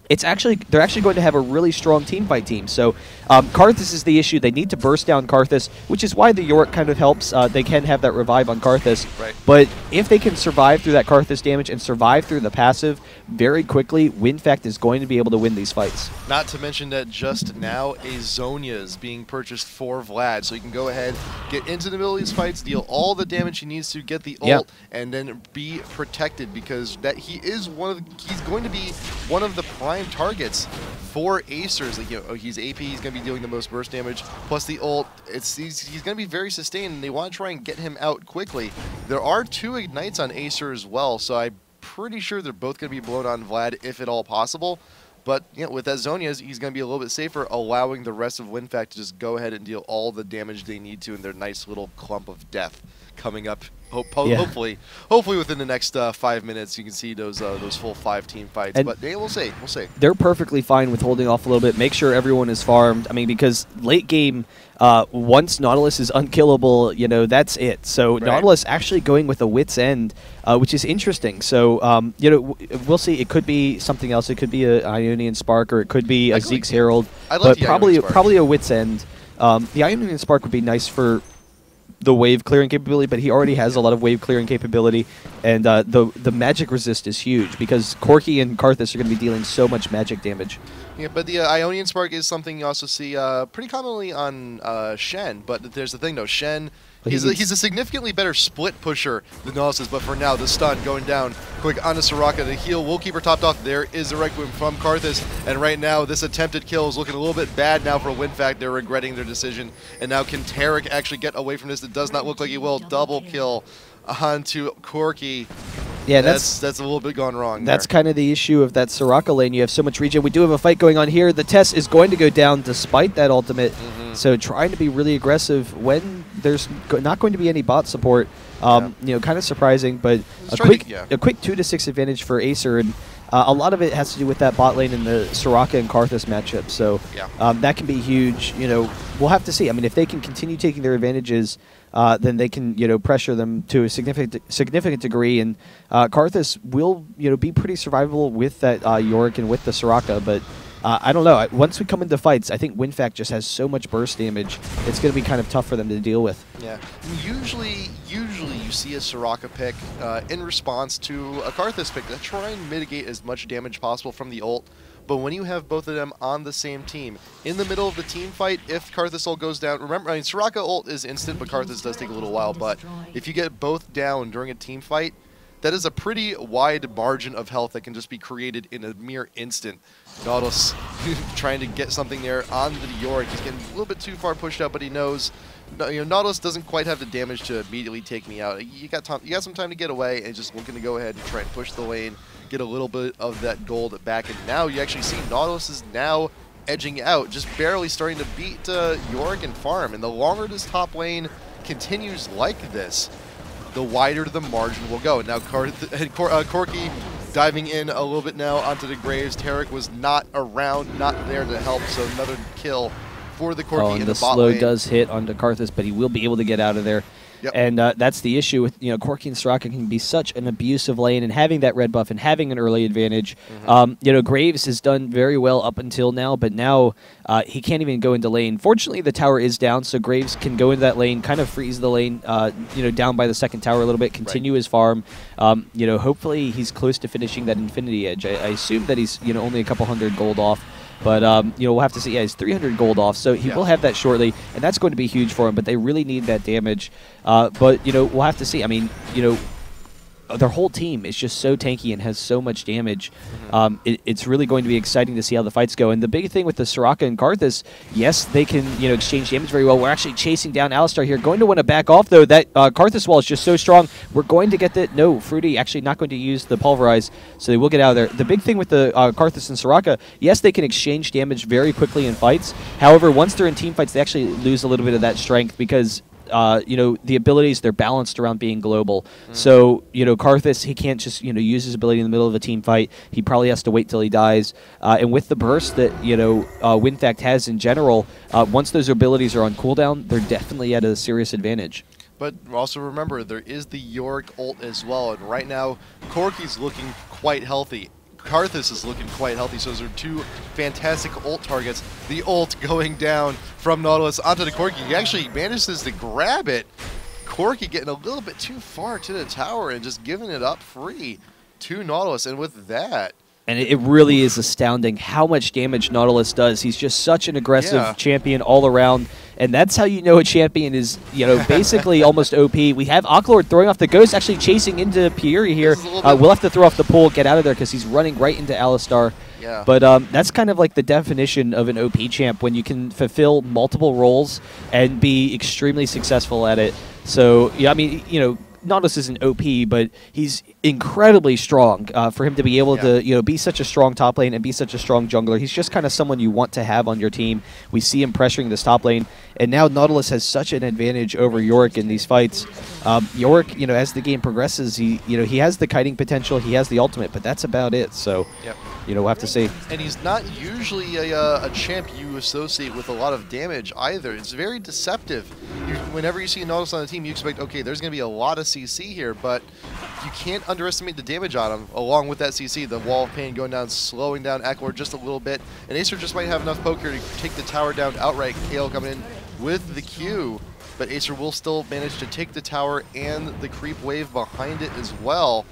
they're actually going to have a really strong team fight team. So Karthus is the issue. They need to burst down Karthus, which is why the Yorick kind of helps. They can have that revive on Karthus. Right. But if they can survive through that Karthus damage and survive through the passive very quickly, WinFakt is going to be able to win these fights. Not to mention that just now a Zonia is being purchased for Vlad, so he can go ahead, get into the middle of these fights, deal all the damage he needs to, get the ult, and then be protected, because he's going to be one of the prime targets for Acers. Like, he's AP, he's going to be dealing the most burst damage, plus the ult. He's going to be very sustained, and they want to try and get him out quickly. There are 2 ignites on Acer as well, so I'm pretty sure they're both going to be blown on Vlad if at all possible. But with that Zonia, he's going to be a little bit safer, allowing the rest of WinFakt to just go ahead and deal all the damage they need to in their nice little clump of death coming up. Hopefully within the next 5 minutes, you can see those full 5-team fights. But we'll see. They're perfectly fine with holding off a little bit. Make sure everyone is farmed. I mean, because late game, once Nautilus is unkillable, that's it. So Nautilus actually going with a wit's end, which is interesting. So we'll see. It could be something else. It could be a Ionian Spark, or it could be a Zeke's Herald. But probably a wit's end. The Ionian Spark would be nice for the wave clearing capability, but he already has a lot of wave clearing capability, and the magic resist is huge because Corki and Karthus are going to be dealing so much magic damage. Yeah, but the Ionian Spark is something you also see pretty commonly on Shen, but there's the thing though, Shen, he's a significantly better split pusher than Nautilus is, but for now, the stun going down quick onto Soraka. The heal will keep her topped off. There is a Requiem from Karthus, and right now, this attempted kill is looking a little bit bad now for WinFakt. They're regretting their decision, and now can Tarek actually get away from this? It does not look like he will. Double kill onto Corki. Yeah, that's a little bit gone wrong. That's kind of the issue of that Soraka lane. You have so much regen. We do have a fight going on here. The Tess is going to go down despite that ultimate. So trying to be really aggressive when there's not going to be any bot support. Kind of surprising, but a quick 2-6 advantage for Acer, and a lot of it has to do with that bot lane and the Soraka and Karthus matchup. So that can be huge. We'll have to see. I mean, if they can continue taking their advantages, then they can pressure them to a significant degree, and Karthus will be pretty survivable with that Yorick and with the Soraka, but I don't know. Once we come into fights, I think WinFakt just has so much burst damage, it's going to be kind of tough for them to deal with. Yeah. Usually you see a Soraka pick in response to a Karthus pick to try and mitigate as much damage possible from the ult. But when you have both of them on the same team, in the middle of the team fight, if Karthus ult goes down, remember, I mean, Soraka ult is instant, but Karthus does take a little while. But if you get both down during a team fight, that is a pretty wide margin of health that can just be created in a mere instant. Nautilus trying to get something there on the Yorick. He's getting a little bit too far pushed out, but he knows Nautilus doesn't quite have the damage to immediately take me out. You got some time to get away, and just looking to go ahead and try and push the lane, get a little bit of that gold back, and now you actually see Nautilus is now edging out, just barely starting to beat Yorick and farm. And the longer this top lane continues like this, the wider the margin will go. Now Corki diving in a little bit now onto the Graves. Tarek was not around, not there to help, so another kill for the Corki in the bot lane. The slow does hit onto Karthus, but he will be able to get out of there. Yep. And that's the issue with Corki and Soraka can be such an abusive lane, and having that red buff and having an early advantage. Graves has done very well up until now, but now he can't even go into lane. Fortunately, the tower is down, so Graves can go into that lane, kind of freeze the lane, down by the second tower a little bit, continue his farm. Hopefully he's close to finishing that Infinity Edge. I assume that he's only a couple hundred gold off. But, we'll have to see. Yeah, he's 300 gold off, so he will have that shortly, and that's going to be huge for him, but they really need that damage. But, we'll have to see. I mean, their whole team is just so tanky and has so much damage. It's really going to be exciting to see how the fights go. And the big thing with the Soraka and Karthus, yes, they can exchange damage very well. We're actually chasing down Alistar here. Going to want to back off, though. That Karthus wall is just so strong. We're going to get the... No, Fruity actually not going to use the Pulverize, so they will get out of there. The big thing with the Karthus and Soraka, yes, they can exchange damage very quickly in fights. However, once they're in team fights, they actually lose a little bit of that strength because... the abilities, they're balanced around being global. So, Karthus, he can't just, use his ability in the middle of a team fight. He probably has to wait till he dies. And with the burst that, WinFakt has in general, once those abilities are on cooldown, they're definitely at a serious advantage. But also remember, there is the Yorick ult as well, and right now, Corki's looking quite healthy. Karthus is looking quite healthy, so those are two fantastic ult targets. The ult going down from Nautilus onto the Corki. He actually manages to grab it. Corki getting a little bit too far to the tower and just giving it up free to Nautilus, and with that... And it really is astounding how much damage Nautilus does. He's just such an aggressive champion all around. And that's how you know a champion is, basically almost OP. We have Oklord throwing off the Ghost, actually chasing into Pieri here. We'll have to throw off the pull, get out of there, because he's running right into Alistar. Yeah. But that's kind of like the definition of an OP champ, when you can fulfill multiple roles and be extremely successful at it. So, yeah, I mean, Nautilus isn't OP, but he's incredibly strong. For him to be able to be such a strong top lane and be such a strong jungler, he's just kind of someone you want to have on your team. We see him pressuring this top lane, and now Nautilus has such an advantage over Yorick in these fights. Yorick, as the game progresses, he has the kiting potential, he has the ultimate, but that's about it. So, we'll have to see. And he's not usually a champ you associate with a lot of damage either. It's very deceptive. Whenever you see a Nautilus on the team, you expect, okay, there's going to be a lot of CC here, but you can't underestimate the damage on him. Along with that CC, the Wall of Pain going down, slowing down Aqualord just a little bit, and Acer just might have enough poke here to take the tower down outright. Kale coming in with the Q, but Acer will still manage to take the tower and the creep wave behind it as well,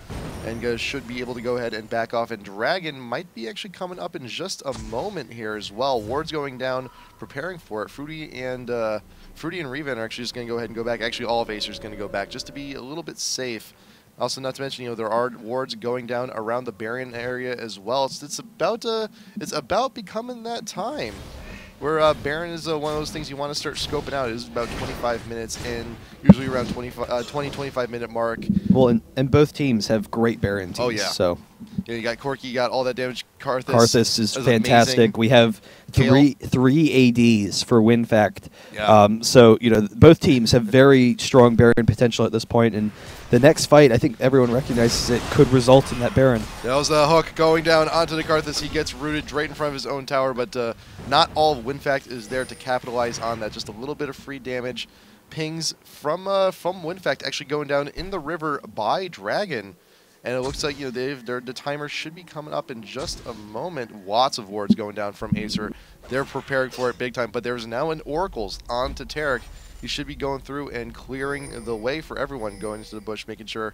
and should be able to go ahead and back off. And Dragon might be actually coming up in just a moment here as well. Ward's going down, preparing for it. Fruity and Revan are actually just going to go ahead and go back. Actually, all of Acer's going to go back just to be a little bit safe. Also, not to mention, there are wards going down around the Baron area as well. It's about becoming that time where Baron is one of those things you want to start scoping out. It is about 25 minutes in, usually around 20-25 minute mark. Well, and both teams have great Baron teams. Oh, yeah. So. You got Corki, you got all that damage. Karthus is fantastic. Amazing. We have three ADs for WinFakt. Yeah. So, both teams have very strong Baron potential at this point, and the next fight, I think everyone recognizes it, could result in that Baron. That was the hook going down onto the Karthus. He gets rooted right in front of his own tower, but not all of WinFakt is there to capitalize on that. Just a little bit of free damage. Pings from WinFakt actually going down in the river by Dragon. And it looks like the timer should be coming up in just a moment. Lots of wards going down from Acer. They're preparing for it big time. But there's now an Oracles onto Tarek. He should be going through and clearing the way for everyone going into the bush, making sure.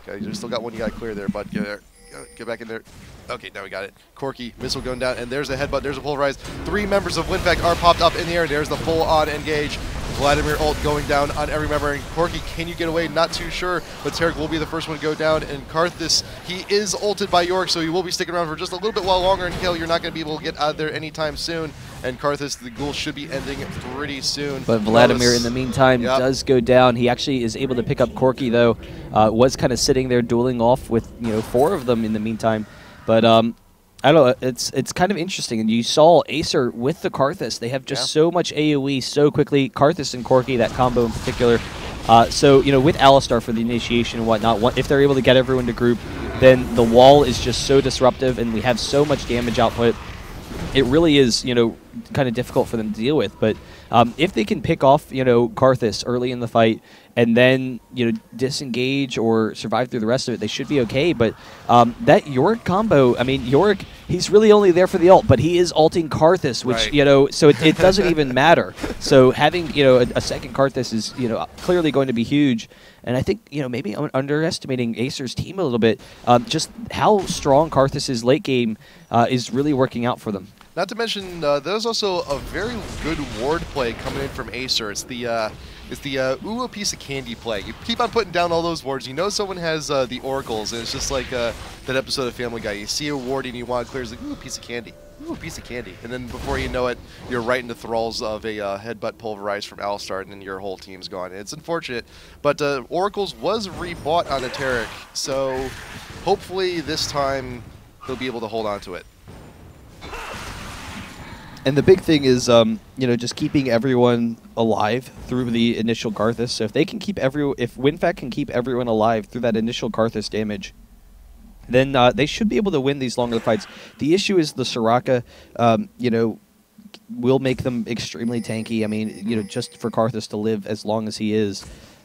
Okay, you still got one you got to clear there, bud. Get back in there. Okay, now we got it. Corki, missile going down, and there's a headbutt. There's a pulverize. 3 members of WinFakt are popped up in the air. There's the full-on engage. Vladimir ult going down on every member, and Corki, can you get away? Not too sure, but Tarek will be the first one to go down, and Karthus, he is ulted by Yorick, so he will be sticking around for just a little bit while longer, and Kale, you're not going to be able to get out of there anytime soon, and Karthus, the ghoul should be ending pretty soon. But Vladimir, in the meantime, does go down. He actually is able to pick up Corki, though. Was kind of sitting there dueling off with 4 of them in the meantime, but I don't know, it's kind of interesting, and you saw Acer with the Karthus. They have just so much AoE so quickly. Karthus and Corki, that combo in particular. So, with Alistar for the initiation and whatnot, if they're able to get everyone to group, then the wall is just so disruptive, and we have so much damage output. It really is, kind of difficult for them to deal with. But if they can pick off, Karthus early in the fight, and then, disengage or survive through the rest of it, they should be okay. But that Yorick combo, I mean, Yorick, he's really only there for the ult, but he is ulting Karthus, which, so it doesn't even matter. So having, a second Karthus is, clearly going to be huge. And I think, maybe I'm underestimating Acer's team a little bit. Just how strong Karthus is late game is really working out for them. Not to mention, there's also a very good ward play coming in from Acer. It's the ooh, a piece of candy play. You keep on putting down all those wards. Someone has the oracles, and it's just like that episode of Family Guy. You see a ward and you want to clear, it's like, ooh, a piece of candy. Ooh, a piece of candy. And then before you know it, you're right into thralls of a headbutt pulverized from Alistar, and then your whole team's gone. And it's unfortunate, but Oracles was rebought on a Tarek, so hopefully this time he'll be able to hold on to it. And the big thing is, just keeping everyone alive through the initial Karthus. So if they can keep if WinFakt can keep everyone alive through that initial Karthus damage, then they should be able to win these longer fights. The issue is the Soraka, will make them extremely tanky. I mean, just for Karthus to live as long as he is.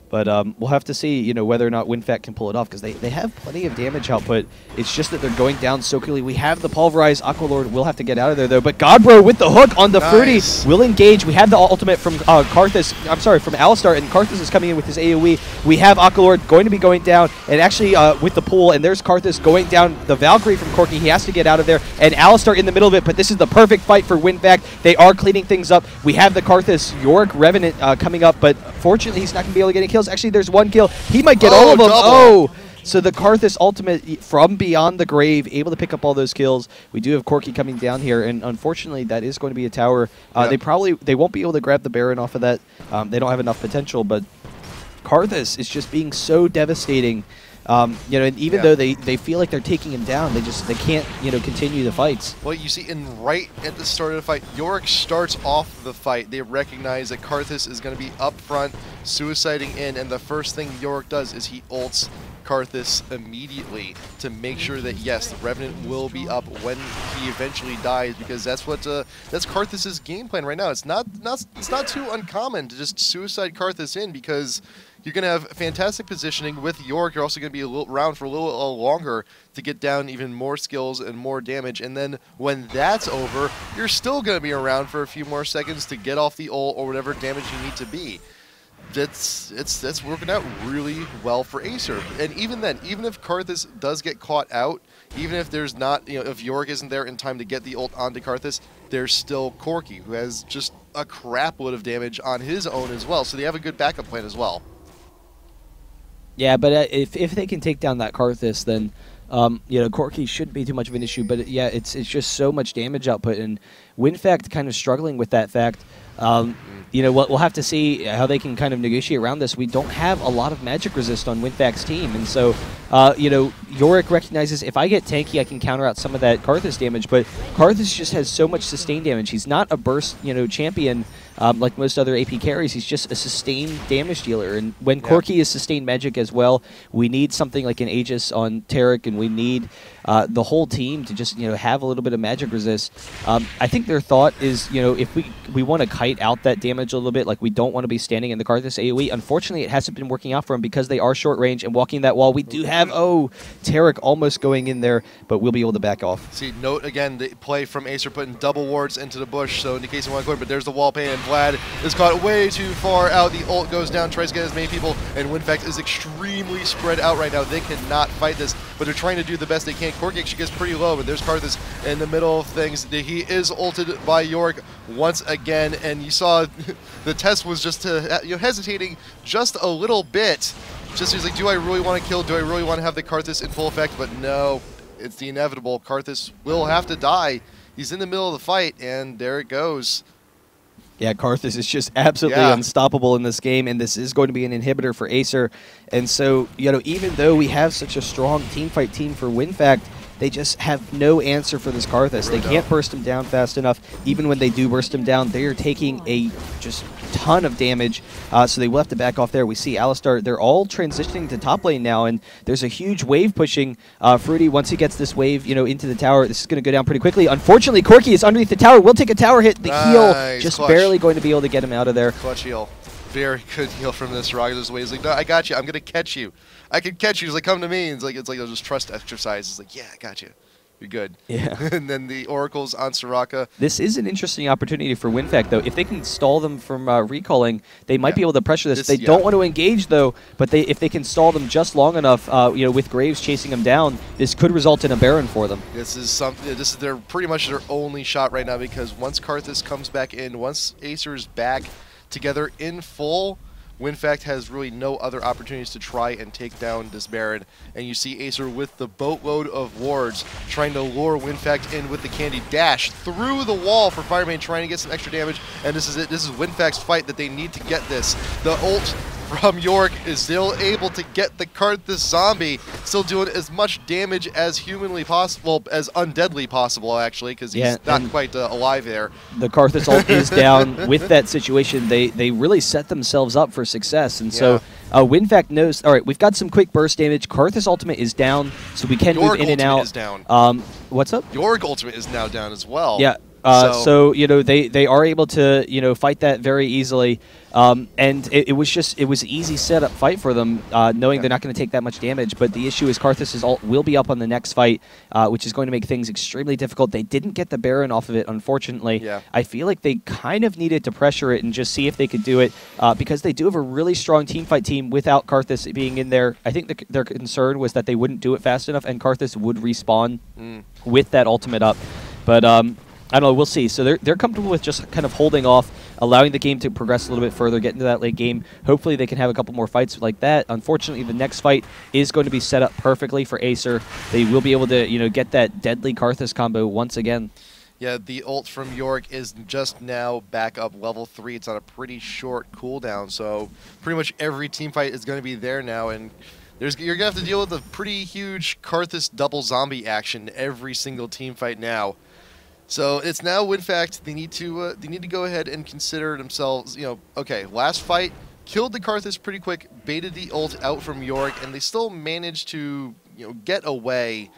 But we'll have to see, whether or not WinFakt can pull it off, because they have plenty of damage output. It's just that they're going down so quickly. We have the pulverized. Aqualord will have to get out of there, though. But Godbro with the hook on the Fruity will engage. We have the ultimate from Karthus. I'm sorry, from Alistar, and Karthus is coming in with his AoE. We have Aqualord going to be going down, and actually with the pool, and there's Karthus going down. The Valkyrie from Corki, he has to get out of there, and Alistar in the middle of it, but this is the perfect fight for WinFakt. They are cleaning things up. We have the Karthus Yorick Revenant coming up, but fortunately he's not going to be able to get any kills. Actually, there's one kill. He might get all of them. Oh! So the Karthus ultimate from beyond the grave, able to pick up all those kills. We do have Corki coming down here, and unfortunately that is going to be a tower. They won't be able to grab the Baron off of that. They don't have enough potential, but Karthus is just being so devastating. You know, and even though they feel like they're taking him down, they can't, you know, continue the fights. Well, you see, right at the start of the fight, Yorick starts off the fight. They recognize that Karthus is going to be up front, suiciding in, and the first thing Yorick does is he ults Karthus immediately to make sure that, yes, the Revenant will be up when he eventually dies, because that's what that's Karthus's game plan right now. It's not too uncommon to just suicide Karthus in, because you're going to have fantastic positioning with Yorick. You're also going to be around for a little longer to get down even more skills and more damage. And then when that's over, you're still going to be around for a few more seconds to get off the ult or whatever damage you need to be. That's working out really well for Acer. And even then, even if Karthus does get caught out, even if there's not, you know, if Yorick isn't there in time to get the ult onto Karthus, there's still Corki, who has just a crap load of damage on his own as well. So they have a good backup plan as well. Yeah, but if they can take down that Karthus, then you know, Corki shouldn't be too much of an issue. But yeah, it's just so much damage output, and WinFakt kind of struggling with that fact. You know, we'll have to see how they can kind of negotiate around this. We don't have a lot of magic resist on WinFakt's team, and so you know, Yorick recognizes if I get tanky, I can counter out some of that Karthus damage. But Karthus just has so much sustained damage. He's not a burst, you know, champion like most other AP carries. He's just a sustained damage dealer. And when Corki is sustained magic as well, we need something like an Aegis on Tarek, and we need the whole team to just, you know, have a little bit of magic resist. I think their thought is, you know, if we want to kite out that damage a little bit, like we don't want to be standing in the Karthus AoE. Unfortunately, it hasn't been working out for him because they are short range and walking that wall. We do have, Tarek almost going in there, but we'll be able to back off. See, note again the play from Acer putting double wards into the bush, so in case you want to go, but there's the wall pay, and Vlad is caught way too far out. The ult goes down, tries to get as many people, and WinFakt is extremely spread out right now. They cannot fight this, but they're trying to do the best they can. Corki actually gets pretty low, but there's Karthus in the middle of things. He is ulted by Yorick once again, and you saw the test was just hesitating just a little bit. Just he's like, do I really want to kill? Do I really want to have the Karthus in full effect? But no, it's the inevitable. Karthus will have to die. He's in the middle of the fight, and there it goes. Yeah, Karthus is just absolutely unstoppable in this game, and this is going to be an inhibitor for Acer. And so, you know, even though we have such a strong teamfight team for WinFakt, they just have no answer for this Karthus. They can't burst him down fast enough. Even when they do burst him down, they are taking a just ton of damage, so they will have to back off there. We see Alistar, they're all transitioning to top lane now, and there's a huge wave pushing. Fruity, once he gets this wave, you know, into the tower, this is going to go down pretty quickly. Unfortunately, Corki is underneath the tower. Will take a tower hit. The heal just barely going to be able to get him out of there. Clutch heal. Very good heal from this Rock. This way, he's like, no, I got you. I'm gonna catch you. I can catch you. He's like, come to me. It's like a just trust exercise. It's like, yeah, I got you. You're good. Yeah. And then the Oracles on Soraka. This is an interesting opportunity for WinFakt, though. If they can stall them from recalling, they might be able to pressure this. They don't want to engage, though, but if they can stall them just long enough, you know, with Graves chasing them down, this could result in a Baron for them. This is something. This is pretty much their only shot right now, because once Karthus comes back in, once Acer is back together in full, WinFakt has really no other opportunities to try and take down this Baron. And you see Acer with the boatload of wards trying to lure WinFakt in with the candy dash through the wall for Fireman, trying to get some extra damage. And this is it. This is WinFakt's fight that they need to get this. The ult from Yorick is still able to get the Karthus zombie, still doing as much damage as humanly possible, as undeadly possible, actually, because he's not quite alive there. The Karthus ult is down. With that situation, they really set themselves up for success, and so WinFakt knows, all right, we've got some quick burst damage. Karthus ultimate is down, so we can move in and out. Is down. What's up? Yorick ultimate is now down as well. Yeah. So you know, they are able to, you know, fight that very easily, and it was easy setup fight for them, knowing they're not going to take that much damage. But the issue is Karthus's ult will be up on the next fight, which is going to make things extremely difficult. They didn't get the Baron off of it, unfortunately. Yeah. I feel like they kind of needed to pressure it and just see if they could do it, because they do have a really strong teamfight team without Karthus being in there. I think their concern was that they wouldn't do it fast enough, and Karthus would respawn with that ultimate up. But I don't know, we'll see. So they're comfortable with just kind of holding off, allowing the game to progress a little bit further, get into that late game. Hopefully they can have a couple more fights like that. Unfortunately, the next fight is going to be set up perfectly for Acer. They will be able to, you know, get that deadly Karthus combo once again. Yeah, the ult from York is just now back up level 3. It's on a pretty short cooldown, so pretty much every team fight is going to be there now, and you're going to have to deal with a pretty huge Karthus double zombie action every single team fight now. So it's now WinFakt. They need to go ahead and consider themselves. Okay, last fight killed the Karthus pretty quick, baited the ult out from York, and they still managed to get away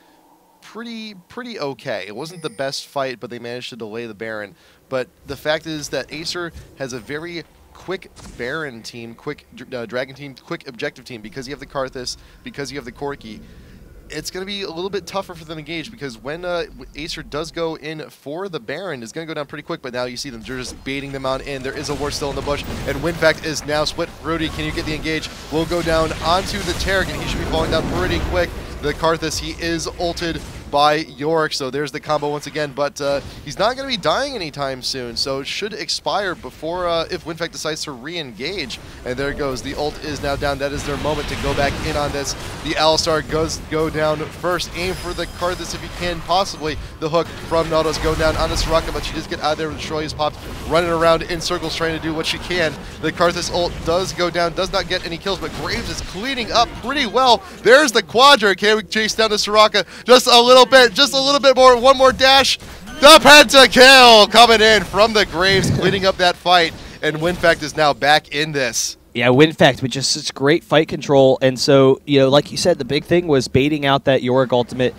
pretty okay. It wasn't the best fight, but they managed to delay the Baron. But the fact is that Acer has a very quick Baron team, quick Dragon team, quick objective team, because you have the Karthus, because you have the Corki. It's going to be a little bit tougher for them to engage, because when Acer does go in for the Baron, it's going to go down pretty quick, but now you see them, they're just baiting them on in. There is a ward still in the bush, and WinFakt is now split. Rudy, can you get the engage? Will go down onto the Tarek, and he should be falling down pretty quick. The Karthus, he is ulted by York, so there's the combo once again, but he's not going to be dying anytime soon, so it should expire before if WinFakt decides to re-engage. And there it goes, the ult is now down. That is their moment to go back in on this. The Alistar does go down first. Aim for the Karthus if you can, possibly. The hook from Nautilus go down on the Soraka, but she does get out of there with Shroy's popped, running around in circles trying to do what she can. The Karthus ult does go down, does not get any kills, but Graves is cleaning up pretty well. There's the Quadra. Can we chase down the Soraka just a little bit, just a little bit more, one more dash. The pentakill coming in from the Graves, cleaning up that fight, and WinFakt is now back in this. Yeah, WinFakt with just such great fight control, and so, like you said, the big thing was baiting out that Yorick ultimate.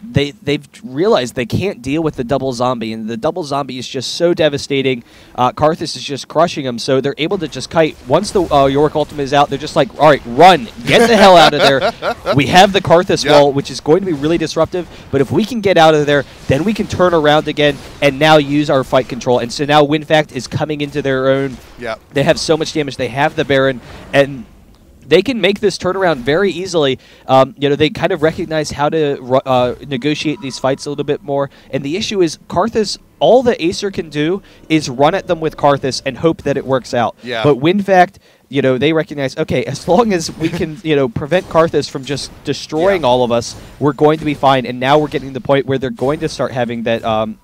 They've realized they can't deal with the double zombie, and the double zombie is just so devastating. Karthus is just crushing them, so they're able to just kite. Once the Yorick ultimate is out, they're just like, all right, run, get the hell out of there. We have the Karthus wall, which is going to be really disruptive, but if we can get out of there, then we can turn around again and now use our fight control. And so now WinFakt is coming into their own. Yeah. They have so much damage. They have the Baron, and they can make this turnaround very easily. They kind of recognize how to negotiate these fights a little bit more. And the issue is Karthus, all the Acer can do is run at them with Karthus and hope that it works out. Yeah. But WinFakt, they recognize, okay, as long as we can, prevent Karthus from just destroying all of us, we're going to be fine. And now we're getting to the point where they're going to start having that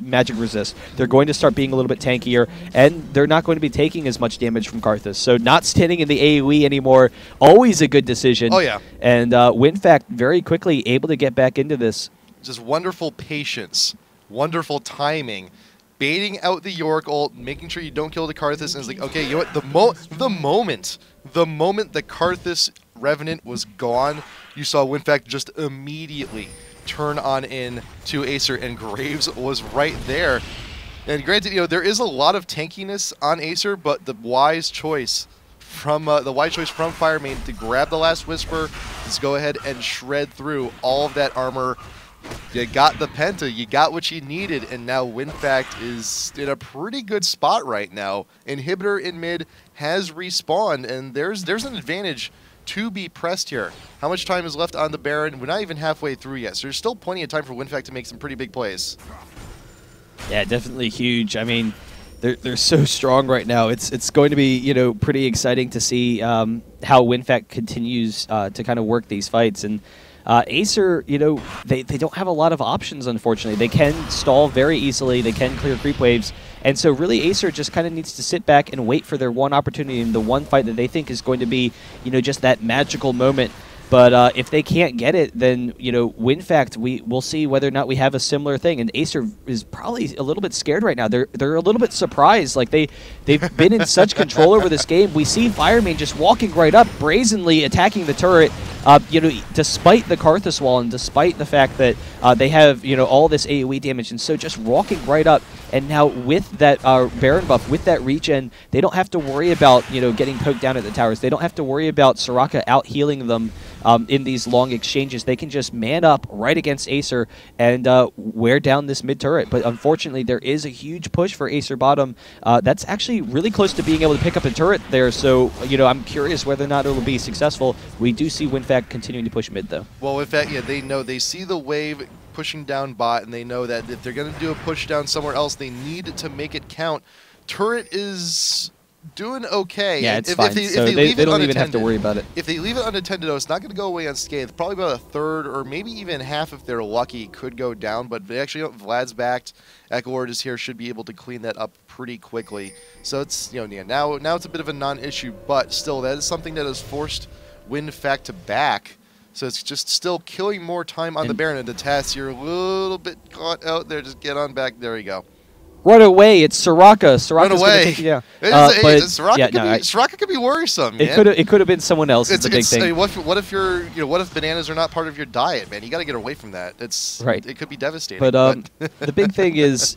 magic resist. They're going to start being a little bit tankier, and they're not going to be taking as much damage from Karthus. So not standing in the AoE anymore, always a good decision. Oh, yeah. And WinFakt very quickly able to get back into this. Just wonderful patience, wonderful timing, baiting out the Yorick ult, making sure you don't kill the Karthus, and it's like, okay, you know what, the moment the Karthus Revenant was gone, you saw WinFakt just immediately turn on in to Acer, and Graves was right there. And granted, there is a lot of tankiness on Acer, but the wise choice from Firemane to grab the last Whisper, just go ahead and shred through all of that armor. You got the Penta, you got what you needed, and now WinFakt is in a pretty good spot right now. Inhibitor in mid has respawned, and there's an advantage to be pressed here. How much time is left on the Baron? We're not even halfway through yet, so there's still plenty of time for WinFakt to make some pretty big plays. Yeah, definitely huge. I mean, they're so strong right now. It's going to be pretty exciting to see how WinFakt continues to kind of work these fights. And Acer, they don't have a lot of options, unfortunately. They can stall very easily. They can clear creep waves. And so really Acer just kind of needs to sit back and wait for their one opportunity and the one fight that they think is going to be, just that magical moment. But if they can't get it, then, WinFakt, we'll see whether or not we have a similar thing. And Acer is probably a little bit scared right now. They're a little bit surprised. Like, they've been in such control over this game. We see Firemane just walking right up, brazenly attacking the turret, despite the Karthus wall and despite the fact that they have, all this AoE damage. And so just walking right up. And now with that Baron buff, with that regen, they don't have to worry about, getting poked down at the towers. They don't have to worry about Soraka out-healing them in these long exchanges. They can just man up right against Acer and wear down this mid-turret. But unfortunately, there is a huge push for Acer bottom. That's actually really close to being able to pick up a turret there. So, I'm curious whether or not it will be successful. We do see WinFakt continuing to push mid, though. Well, WinFakt, yeah, they see the wave pushing down bot, and they know that if they're going to do a push down somewhere else, they need to make it count. Turret is doing okay. Yeah, And it's fine. So they don't even have to worry about it. If they leave it unattended, though, it's not going to go away unscathed. Probably about a third or maybe even half, if they're lucky, could go down. But they actually, Vlad's backed. Echo Ward is here, should be able to clean that up pretty quickly. So it's, yeah, now it's a bit of a non-issue, but still, that is something that has forced WinFakt to back. So it's just still killing more time on the Baron. And the Tass, you're a little bit caught out there. Just get on back. There you go. Run away! It's Soraka. Run away! Soraka could be worrisome. It could have been someone else. It's a big thing. I mean, what if what if bananas are not part of your diet, man? You got to get away from that. It could be devastating. But the big thing is,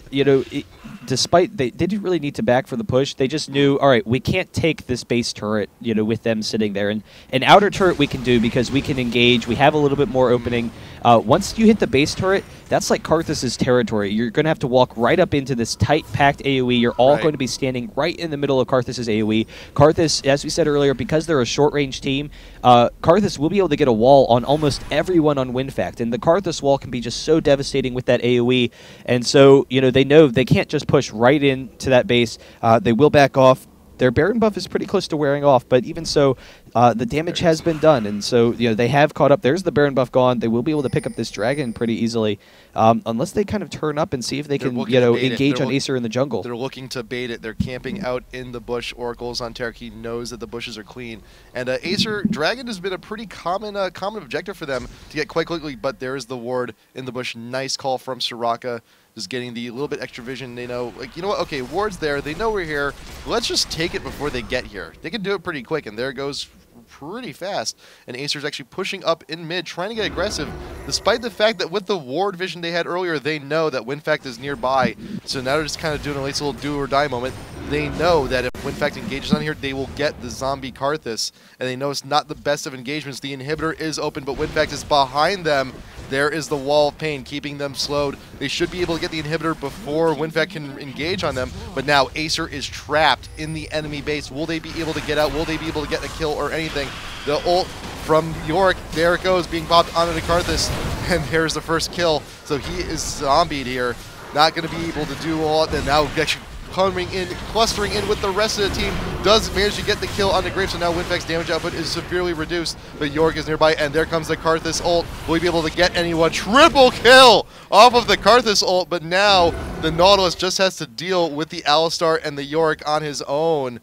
despite they didn't really need to back for the push, they just knew, all right, we can't take this base turret, with them sitting there, and an outer turret we can do because we can engage. We have a little bit more opening. Once you hit the base turret, that's like Karthus's territory. You're going to have to walk right up into this tight, packed AoE. You're all going to be standing right in the middle of Karthus's AoE. Karthus, as we said earlier, because they're a short-range team, Karthus will be able to get a wall on almost everyone on WinFakt, and the Karthus wall can be just so devastating with that AoE. And so, they know they can't just push right into that base. They will back off. Their Baron buff is pretty close to wearing off, but even so, the damage has been done, and so they have caught up. There's the Baron buff gone. They will be able to pick up this dragon pretty easily, unless they kind of turn up and see if they can engage on Acer in the jungle. They're looking to bait it. They're camping out in the bush. Oracle's on Tarek. He knows that the bushes are clean, and Acer dragon has been a pretty common objective for them to get quite quickly. But there is the ward in the bush. Nice call from Soraka. Just getting the little bit extra vision. They know, like, you know what? Okay, ward's there. They know we're here. Let's just take it before they get here. They can do it pretty quick, and there it goes pretty fast. And Acer's actually pushing up in mid, trying to get aggressive, despite the fact that with the ward vision they had earlier, they know that WinFakt is nearby. So now they're just kind of doing a nice little do or die moment. They know that if WinFakt engages on here, they will get the zombie Karthus, and they know it's not the best of engagements. The inhibitor is open, but WinFakt is behind them. There is the wall of pain, keeping them slowed. They should be able to get the inhibitor before WinFakt can engage on them, but now Acer is trapped in the enemy base. Will they be able to get out? Will they be able to get a kill or anything? The ult from Yorick, there it goes, being popped onto the Karthus, and there's the first kill. So he is zombied here. Not going to be able to do all that. Now actually coming in, clustering in with the rest of the team, does manage to get the kill on the Grape, so now WinFakt's damage output is severely reduced, but Yorick is nearby, and there comes the Karthus ult. Will he be able to get anyone? Triple kill off of the Karthus ult, but now the Nautilus just has to deal with the Alistar and the Yorick on his own.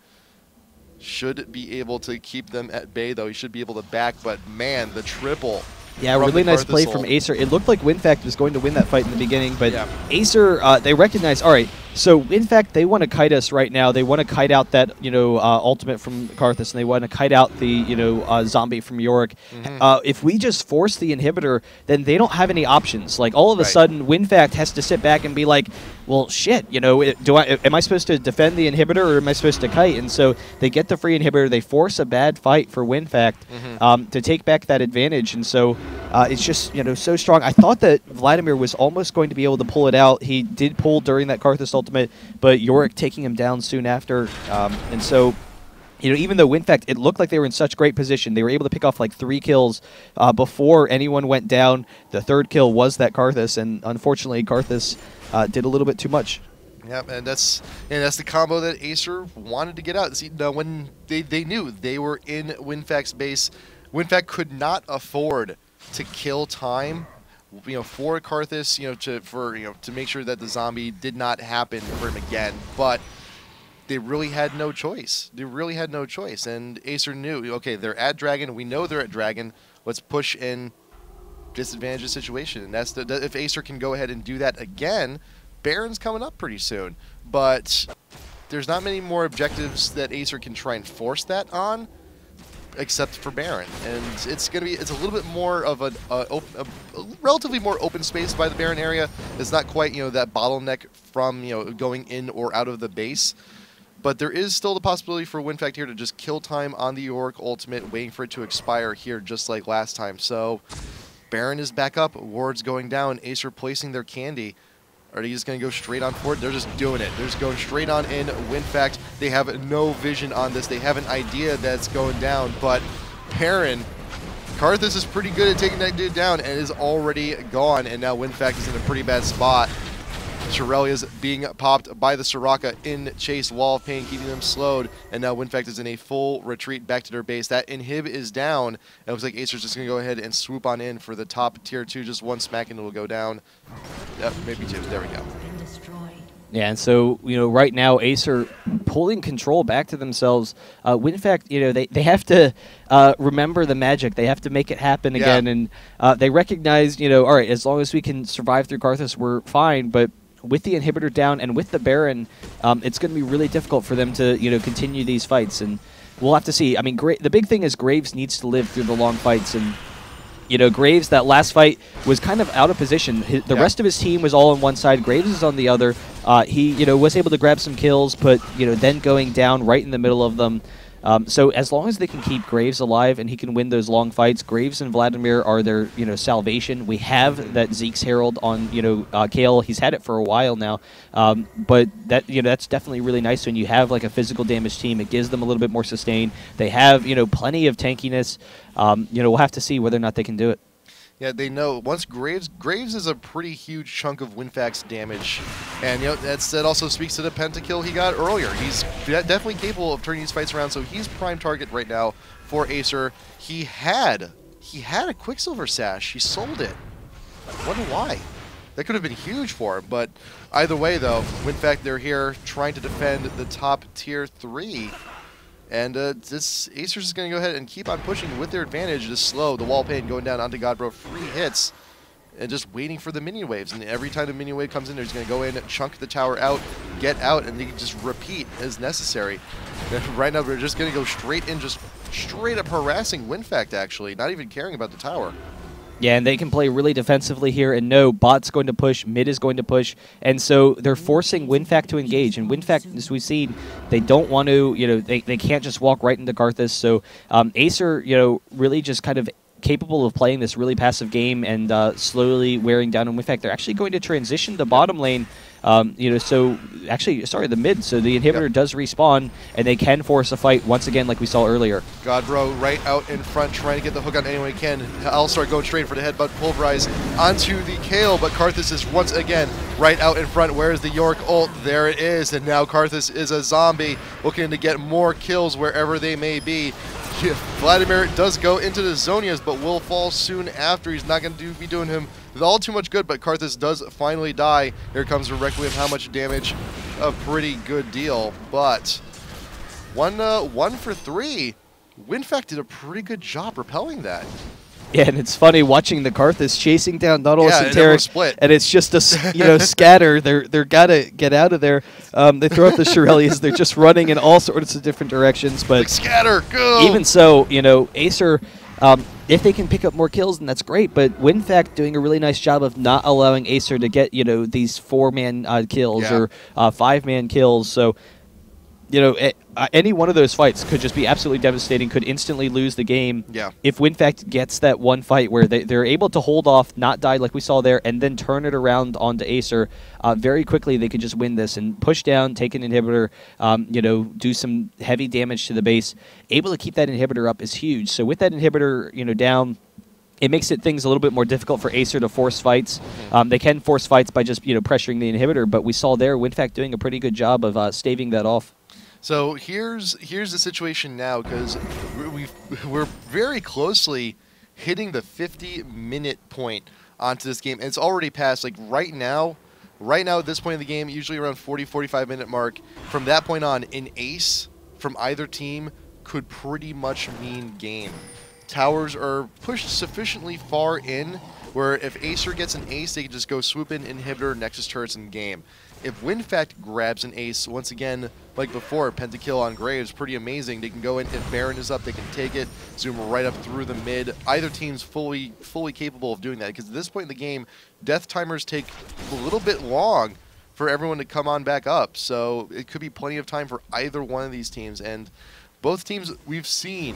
Should be able to keep them at bay, though. He should be able to back, but man, the triple. Yeah, really nice play from Acer. It looked like WinFakt was going to win that fight in the beginning, but Acer, they recognize, all right, so WinFakt, they want to kite us right now. They want to kite out that, ultimate from Karthus, and they want to kite out the, zombie from Yorick. If we just force the inhibitor, then they don't have any options. Like, all of a sudden, WinFakt has to sit back and be like, well, shit, am I supposed to defend the inhibitor or am I supposed to kite? And so they get the free inhibitor. They force a bad fight for WinFakt to take back that advantage. And so it's just, so strong. I thought that Vladimir was almost going to be able to pull it out. He did pull during that Karthus ultimate, but Yorick taking him down soon after. And so, even though WinFakt, it looked like they were in such great position, they were able to pick off like 3 kills before anyone went down. The third kill was that Karthus, and unfortunately, Karthus did a little bit too much. Yeah, and that's the combo that Acer wanted to get out. See, when they knew they were in WinFakt's base, WinFakt could not afford to kill time, for Karthus, to make sure that the zombie did not happen for him again. But they really had no choice. They really had no choice, and Acer knew, okay, they're at Dragon. We know they're at Dragon. Let's push in, disadvantage the situation, and that's if Acer can go ahead and do that again, Baron's coming up pretty soon. But there's not many more objectives that Acer can try and force that on, except for Baron, and it's a little bit more of a relatively more open space by the Baron area. It's not quite that bottleneck from going in or out of the base, but there is still the possibility for WinFakt here to just kill time on the Yorick ultimate, waiting for it to expire here, just like last time. So Baron is back up, ward's going down, Acer placing their candy. Are they just going to go straight on for it? They're just doing it. They're just going straight on in. WinFakt, they have no vision on this. They have an idea that's going down, but Baron, Karthus is pretty good at taking that dude down and is already gone, and now WinFakt is in a pretty bad spot. Shirelia's being popped by the Soraka in chase. Wall of Pain keeping them slowed, and now WinFakt is in a full retreat back to their base. That inhib is down. It looks like Acer's just going to go ahead and swoop on in for the top tier 2. Just one smack and it will go down. Maybe 2. There we go. Yeah, and so, right now, Acer pulling control back to themselves. WinFakt, they have to remember the magic. They have to make it happen again. And they recognize, all right, as long as we can survive through Karthus, we're fine. But with the inhibitor down and with the Baron, it's going to be really difficult for them to, continue these fights. And we'll have to see. I mean, the big thing is Graves needs to live through the long fights. And Graves, that last fight, was kind of out of position. The rest of his team was all on one side. Graves is on the other. He, was able to grab some kills, but, then going down right in the middle of them. So as long as they can keep Graves alive and he can win those long fights, Graves and Vladimir are their, salvation. We have that Zeke's Herald on, Kale. He's had it for a while now. But that, that's definitely really nice when you have like a physical damage team. It gives them a little bit more sustain. They have, plenty of tankiness. We'll have to see whether or not they can do it. Yeah, they know once Graves is a pretty huge chunk of WinFakt's damage, and that also speaks to the pentakill he got earlier. He's definitely capable of turning these fights around, so he's prime target right now for Acer. He had a Quicksilver sash. He sold it. I wonder why. That could have been huge for him, but either way though, WinFakt, they're here trying to defend the top tier 3. And this Acer's is going to go ahead and keep on pushing with their advantage. Just slow. The wall pain going down onto Godbro. Free hits. And just waiting for the minion waves. And every time the minion wave comes in, they're just going to go in, chunk the tower out, get out, and they can just repeat as necessary. And right now, they're just going to go straight in, just straight up harassing WinFakt, actually. Not even caring about the tower. Yeah, and they can play really defensively here, and no, bot's going to push, mid is going to push, and so they're forcing WinFakt to engage, and WinFakt, as we've seen, they don't want to, they can't just walk right into Karthus, so Acer, really just kind of capable of playing this really passive game and slowly wearing down on WinFakt. They're actually going to transition to bottom lane, so actually, sorry, the mid. So the inhibitor does respawn, and they can force a fight once again, like we saw earlier. Godbro right out in front, trying to get the hook on anyone he can. I'll start going straight for the headbutt, pulverize onto the Kale, but Karthus is once again right out in front. Where's the York ult? There it is, and now Karthus is a zombie, looking to get more kills wherever they may be. Vladimir does go into the Zonias, but will fall soon after. He's not going to be doing him all too much good, but Karthus does finally die. Here comes the Requiem. How much damage? A pretty good deal, but 1 for 3. WinFakt did a pretty good job repelling that. Yeah, and it's funny watching the Karthus chasing down Nautilus and Tarek, split. And it's just a scatter. They're gotta get out of there. They throw out the Shirelias. They're just running in all sorts of different directions. But scatter, go. Even so, Acer, if they can pick up more kills, then that's great. But WinFakt doing a really nice job of not allowing Acer to get these 4-man kills or 5-man kills. So. Any one of those fights could just be absolutely devastating, could instantly lose the game if WinFakt gets that one fight where they're able to hold off, not die like we saw there, and then turn it around onto Acer. Very quickly, they could just win this and push down, take an inhibitor, do some heavy damage to the base. Able to keep that inhibitor up is huge. So with that inhibitor, down, it makes things a little bit more difficult for Acer to force fights. They can force fights by just pressuring the inhibitor, but we saw there WinFakt doing a pretty good job of staving that off. So here's the situation now, because we're very closely hitting the 50-minute point onto this game, and it's already passed. Like right now at this point in the game, usually around 40-45 minute mark. From that point on, an ace from either team could pretty much mean game. Towers are pushed sufficiently far in where if Acer gets an ace, they can just go swoop in, inhibitor, Nexus turrets, and game. If WinFakt grabs an ace, once again, like before, pentakill on Graves, pretty amazing. They can go in, if Baron is up, they can take it, zoom right up through the mid. Either team's fully capable of doing that, because at this point in the game, death timers take a little bit long for everyone to come on back up. So it could be plenty of time for either one of these teams. And both teams, we've seen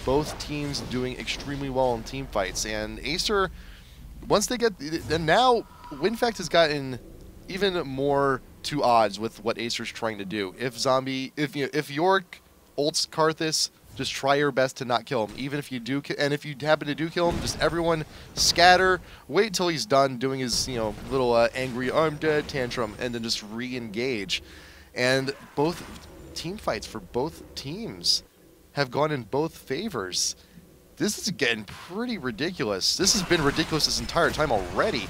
both teams doing extremely well in team fights. And Acer, once they get, and now WinFakt has gotten even more to odds with what Acer's trying to do. If York ults Karthus, just try your best to not kill him. Even if you do, and if you happen to do kill him, just everyone scatter, wait till he's done doing his, little angry "I'm dead" tantrum, and then just re-engage. And both team fights for both teams have gone in both favors. This is getting pretty ridiculous. This has been ridiculous this entire time already.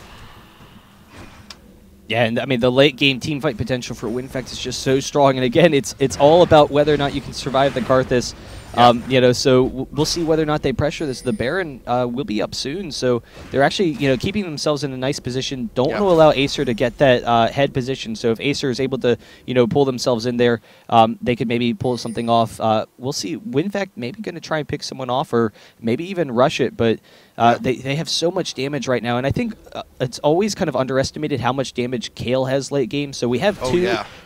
Yeah, and I mean the late game team fight potential for WinFakt is just so strong. And again, it's all about whether or not you can survive the Karthus. Yeah. So we'll see whether or not they pressure this. The Baron will be up soon, so they're actually keeping themselves in a nice position. Don't want to allow Acer to get that head position. So if Acer is able to pull themselves in there, they could maybe pull something off. We'll see. WinFakt maybe going to try and pick someone off, or maybe even rush it, but. They have so much damage right now, and I think it's always kind of underestimated how much damage Kale has late game. So we have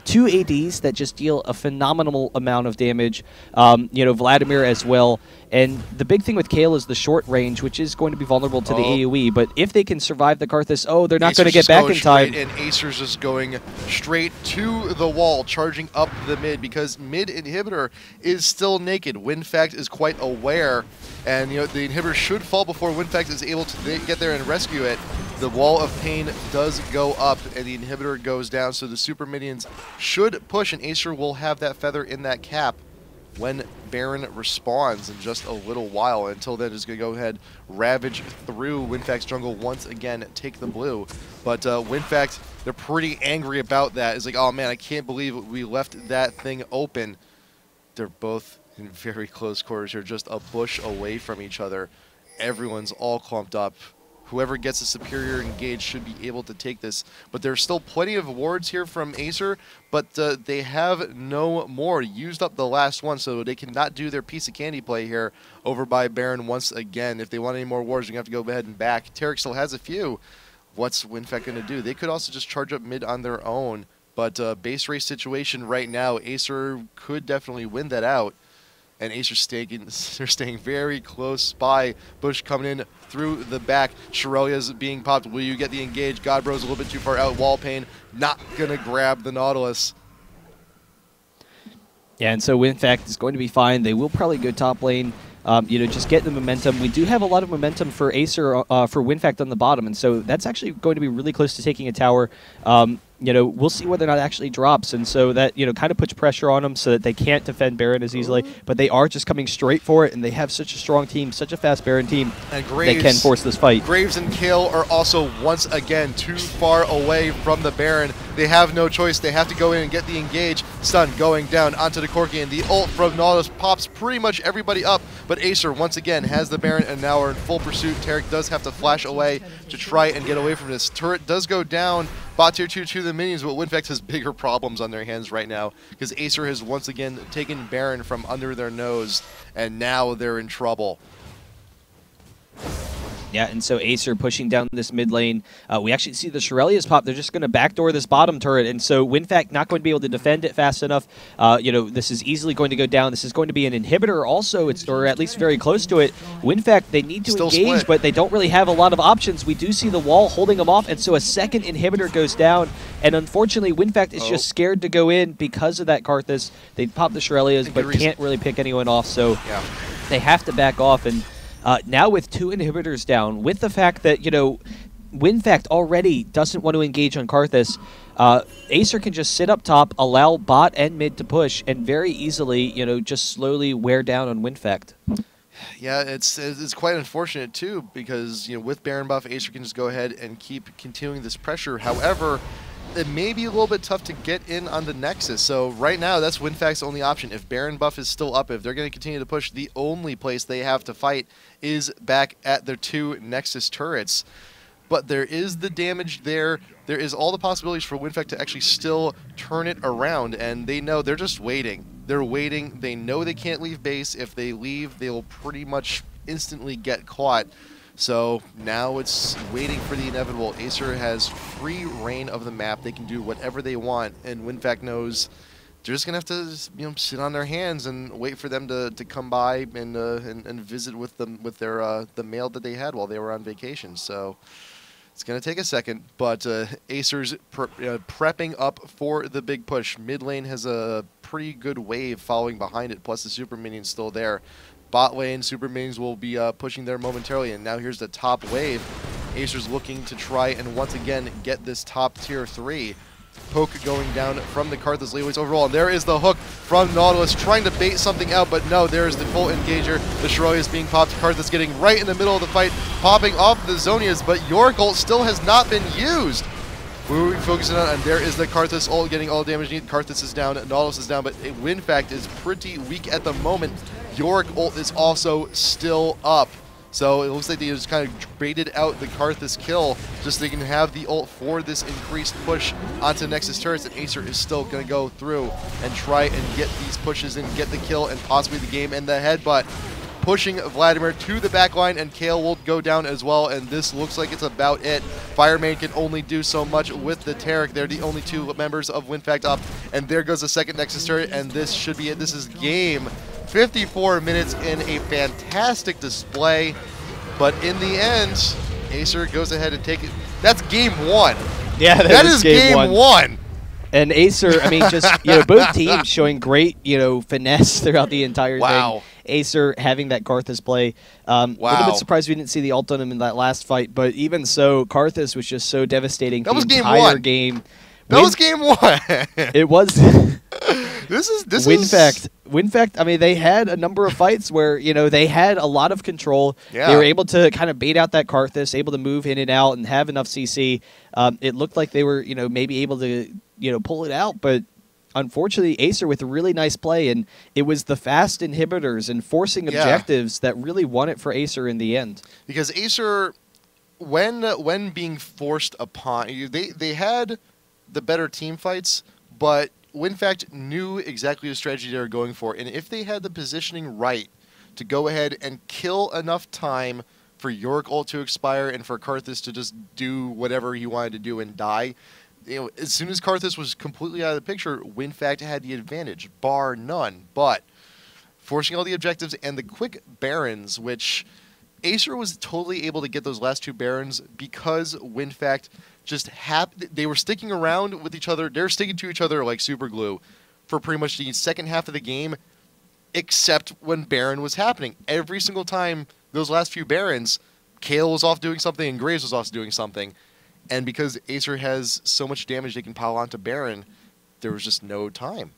two ADs that just deal a phenomenal amount of damage. Vladimir as well. And the big thing with Kale is the short range, which is going to be vulnerable to the AoE. But if they can survive the Karthus, they're not going to get back in time. And Acer's just going straight to the wall, charging up the mid, because mid inhibitor is still naked. WinFakt is quite aware, and the inhibitor should fall before WinFakt is able to get there and rescue it. The wall of pain does go up, and the inhibitor goes down, so the super minions should push, and Acer will have that feather in that cap when Baron respawns in just a little while. Until then, is going to go ahead, ravage through WinFakt's jungle once again, take the blue. But WinFakt, they're pretty angry about that. It's like, oh man, I can't believe we left that thing open. They're both in very close quarters here, just a bush away from each other. Everyone's all clumped up. Whoever gets a superior engage should be able to take this. But there's still plenty of wards here from Acer, but they have no more. Used up the last one, so they cannot do their piece of candy play here over by Baron once again. If they want any more wards, they're going to have to go ahead and back. Tarek still has a few. What's WinFakt going to do? They could also just charge up mid on their own, but base race situation right now, Acer could definitely win that out. And Acer's they're staying very close by. Bush coming in through the back. Shirelia's being popped. Will you get the engage? Godbro's a little bit too far out. Wall Pain not going to grab the Nautilus. Yeah, and so WinFakt is going to be fine. They will probably go top lane. Just get the momentum. We do have a lot of momentum for Acer, for WinFakt on the bottom, and so that's actually going to be really close to taking a tower. We'll see whether or not it actually drops, and so that kind of puts pressure on them so that they can't defend Baron as easily. But they are just coming straight for it, and they have such a strong team, such a fast Baron team. And Graves, they can force this fight. Graves and Kale are also once again too far away from the Baron. They have no choice. They have to go in and get the engage. Stun going down onto the Corki, and the ult from Nautilus pops pretty much everybody up. But Acer once again has the Baron, and now are in full pursuit. Tarek does have to flash away to try and get away from this. Turret does go down. Bot tier 2 to the minions, but WinFakt has bigger problems on their hands right now because Acer has once again taken Baron from under their nose, and now they're in trouble. Yeah, and so Acer pushing down this mid lane. We actually see the Shirelia's pop. They're just going to backdoor this bottom turret, and so WinFakt not going to be able to defend it fast enough. This is easily going to go down. This is going to be an inhibitor also, or at least very close to it. WinFakt, they need to Still engage, split. but they don't really have a lot of options. We do see the wall holding them off, and so a second inhibitor goes down, and unfortunately WinFakt is just scared to go in because of that Karthus. They pop the Shirelia's, but can't really pick anyone off, so they have to back off. And now with two inhibitors down, with the fact that, WinFakt already doesn't want to engage on Karthus, Acer can just sit up top, allow bot and mid to push, and very easily, just slowly wear down on WinFakt. Yeah, it's quite unfortunate too, because with Baron buff, Acer can just go ahead and keep continuing this pressure. However, it may be a little bit tough to get in on the Nexus. So right now, that's WinFakt's only option. If Baron buff is still up, if they're going to continue to push, the only place they have to fight is back at their two Nexus turrets. But there is the damage there. There is all the possibilities for WinFakt to actually still turn it around, and they know they're just waiting. They're waiting. They know they can't leave base. If they leave, they'll pretty much instantly get caught. So now it's waiting for the inevitable. Acer has free reign of the map. They can do whatever they want, and WinFakt knows they're just gonna have to sit on their hands and wait for them to come by and visit with them with their the mail that they had while they were on vacation. So It's going to take a second, but Acer's prepping up for the big push. Mid lane has a pretty good wave following behind it, plus the super minion's still there. Bot lane, super minions will be pushing there momentarily, and now here's the top wave. Acer's looking to try and once again get this top tier 3. Poke going down from the Karthus leaways overall, and there is the hook from Nautilus trying to bait something out, but no, there is the full engager. The Shiroi is being popped. Karthus getting right in the middle of the fight, popping off the Zonias, but Yorick ult still has not been used. We're focusing on, and there is the Karthus ult getting all damage needed. Karthus is down, Nautilus is down, but WinFakt is pretty weak at the moment. Yorick ult is also still up. So it looks like they just kind of baited out the Karthus kill just so they can have the ult for this increased push onto Nexus turrets, and Acer is still going to go through and try and get these pushes and get the kill and possibly the game and the headbutt. Pushing Vladimir to the back line, and Kale will go down as well, and this looks like it's about it. Fireman can only do so much with the Taric. They're the only 2 members of WinFakt up, and there goes the second Nexus turret, and this should be it. This is game 54 minutes in a fantastic display, but in the end, Acer goes ahead and take it. That's game 1. Yeah, that is game one. And Acer, I mean, just, both teams showing great, finesse throughout the entire thing. Acer having that Karthus play. A little bit surprised we didn't see the ult on him in that last fight, but even so, Karthus was just so devastating the entire game. That was game 1. It was. This is WinFakt, I mean, they had a number of fights where, they had a lot of control. Yeah. They were able to kind of bait out that Karthus, able to move in and out and have enough CC. It looked like they were, maybe able to, pull it out, but unfortunately, Acer with a really nice play, and it was the fast inhibitors and forcing objectives that really won it for Acer in the end. Because Acer, when being forced upon, they had the better team fights, but WinFakt knew exactly the strategy they were going for, and if they had the positioning right to go ahead and kill enough time for Yorick ult to expire and for Karthus to just do whatever he wanted to do and die, as soon as Karthus was completely out of the picture, WinFakt had the advantage, bar none. But forcing all the objectives and the quick Barons, which Acer was totally able to get those last 2 Barons because WinFakt just they were sticking around with each other. They're sticking to each other like super glue for pretty much the second half of the game, except when Baron was happening. Every single time those last few Barons, Kale was off doing something and Graves was off doing something. And because Acer has so much damage they can pile onto Baron, there was just no time.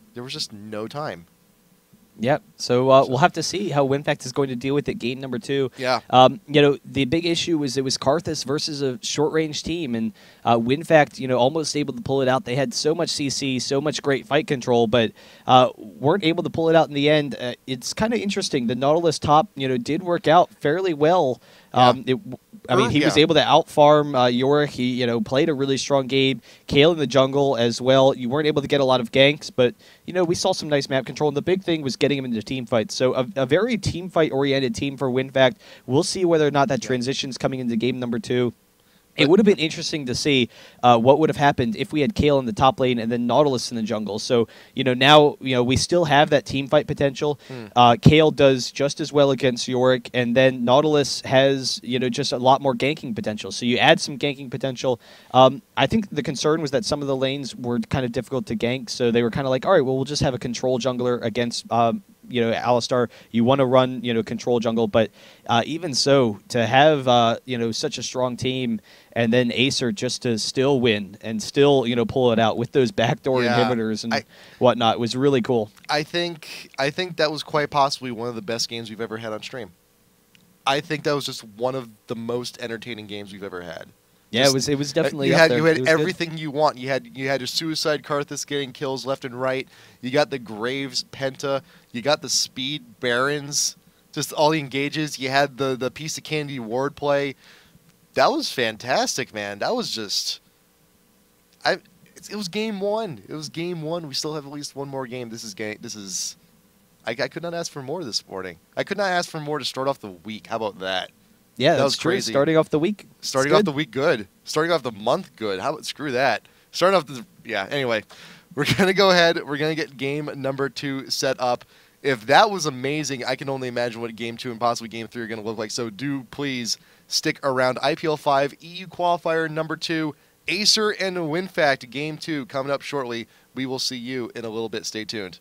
Yep. So we'll have to see how WinFakt is going to deal with it game number 2. Yeah. The big issue was it was Karthus versus a short-range team, and WinFakt, almost able to pull it out. They had so much CC, so much great fight control, but weren't able to pull it out in the end. It's kind of interesting. The Nautilus top, did work out fairly well. He was able to out-farm Yorick. He, played a really strong game. Kale in the jungle as well. You weren't able to get a lot of ganks, but, we saw some nice map control. And the big thing was getting him into team fights. So a very team fight-oriented team for WinFakt. We'll see whether or not that transition's coming into game number 2. It would have been interesting to see what would have happened if we had Kale in the top lane and then Nautilus in the jungle. So, now, we still have that team fight potential. Kale does just as well against Yorick, and then Nautilus has, just a lot more ganking potential. So you add some ganking potential. I think the concern was that some of the lanes were kind of difficult to gank, so they were kind of like, all right, well, we'll just have a control jungler against Alistar, you want to run, control jungle, but even so, to have, such a strong team, and then Acer just to still win and still, pull it out with those backdoor inhibitors and whatnot was really cool. I think that was quite possibly one of the best games we've ever had on stream. I think that was just one of the most entertaining games we've ever had. Yeah, it was definitely you up had there. You had everything you want. You had your Suicide Karthus getting kills left and right. You got the Graves Penta. You got the Speed Barons. Just all the engages. You had the piece of candy ward play. That was fantastic, man. That was just it was game 1. It was game 1. We still have at least one more game. I could not ask for more this morning. I could not ask for more to start off the week. How about that? Yeah, that was crazy. True. Starting off the week. Starting off the week good. Starting off the month good. How about screw that? Starting off anyway, we're going to go ahead. We're going to get game number 2 set up. If that was amazing, I can only imagine what game 2 and possibly game 3 are going to look like. So do please Stick around. IPL5 EU qualifier number 2, Acer and WinFakt game 2 coming up shortly. We will see you in a little bit. Stay tuned.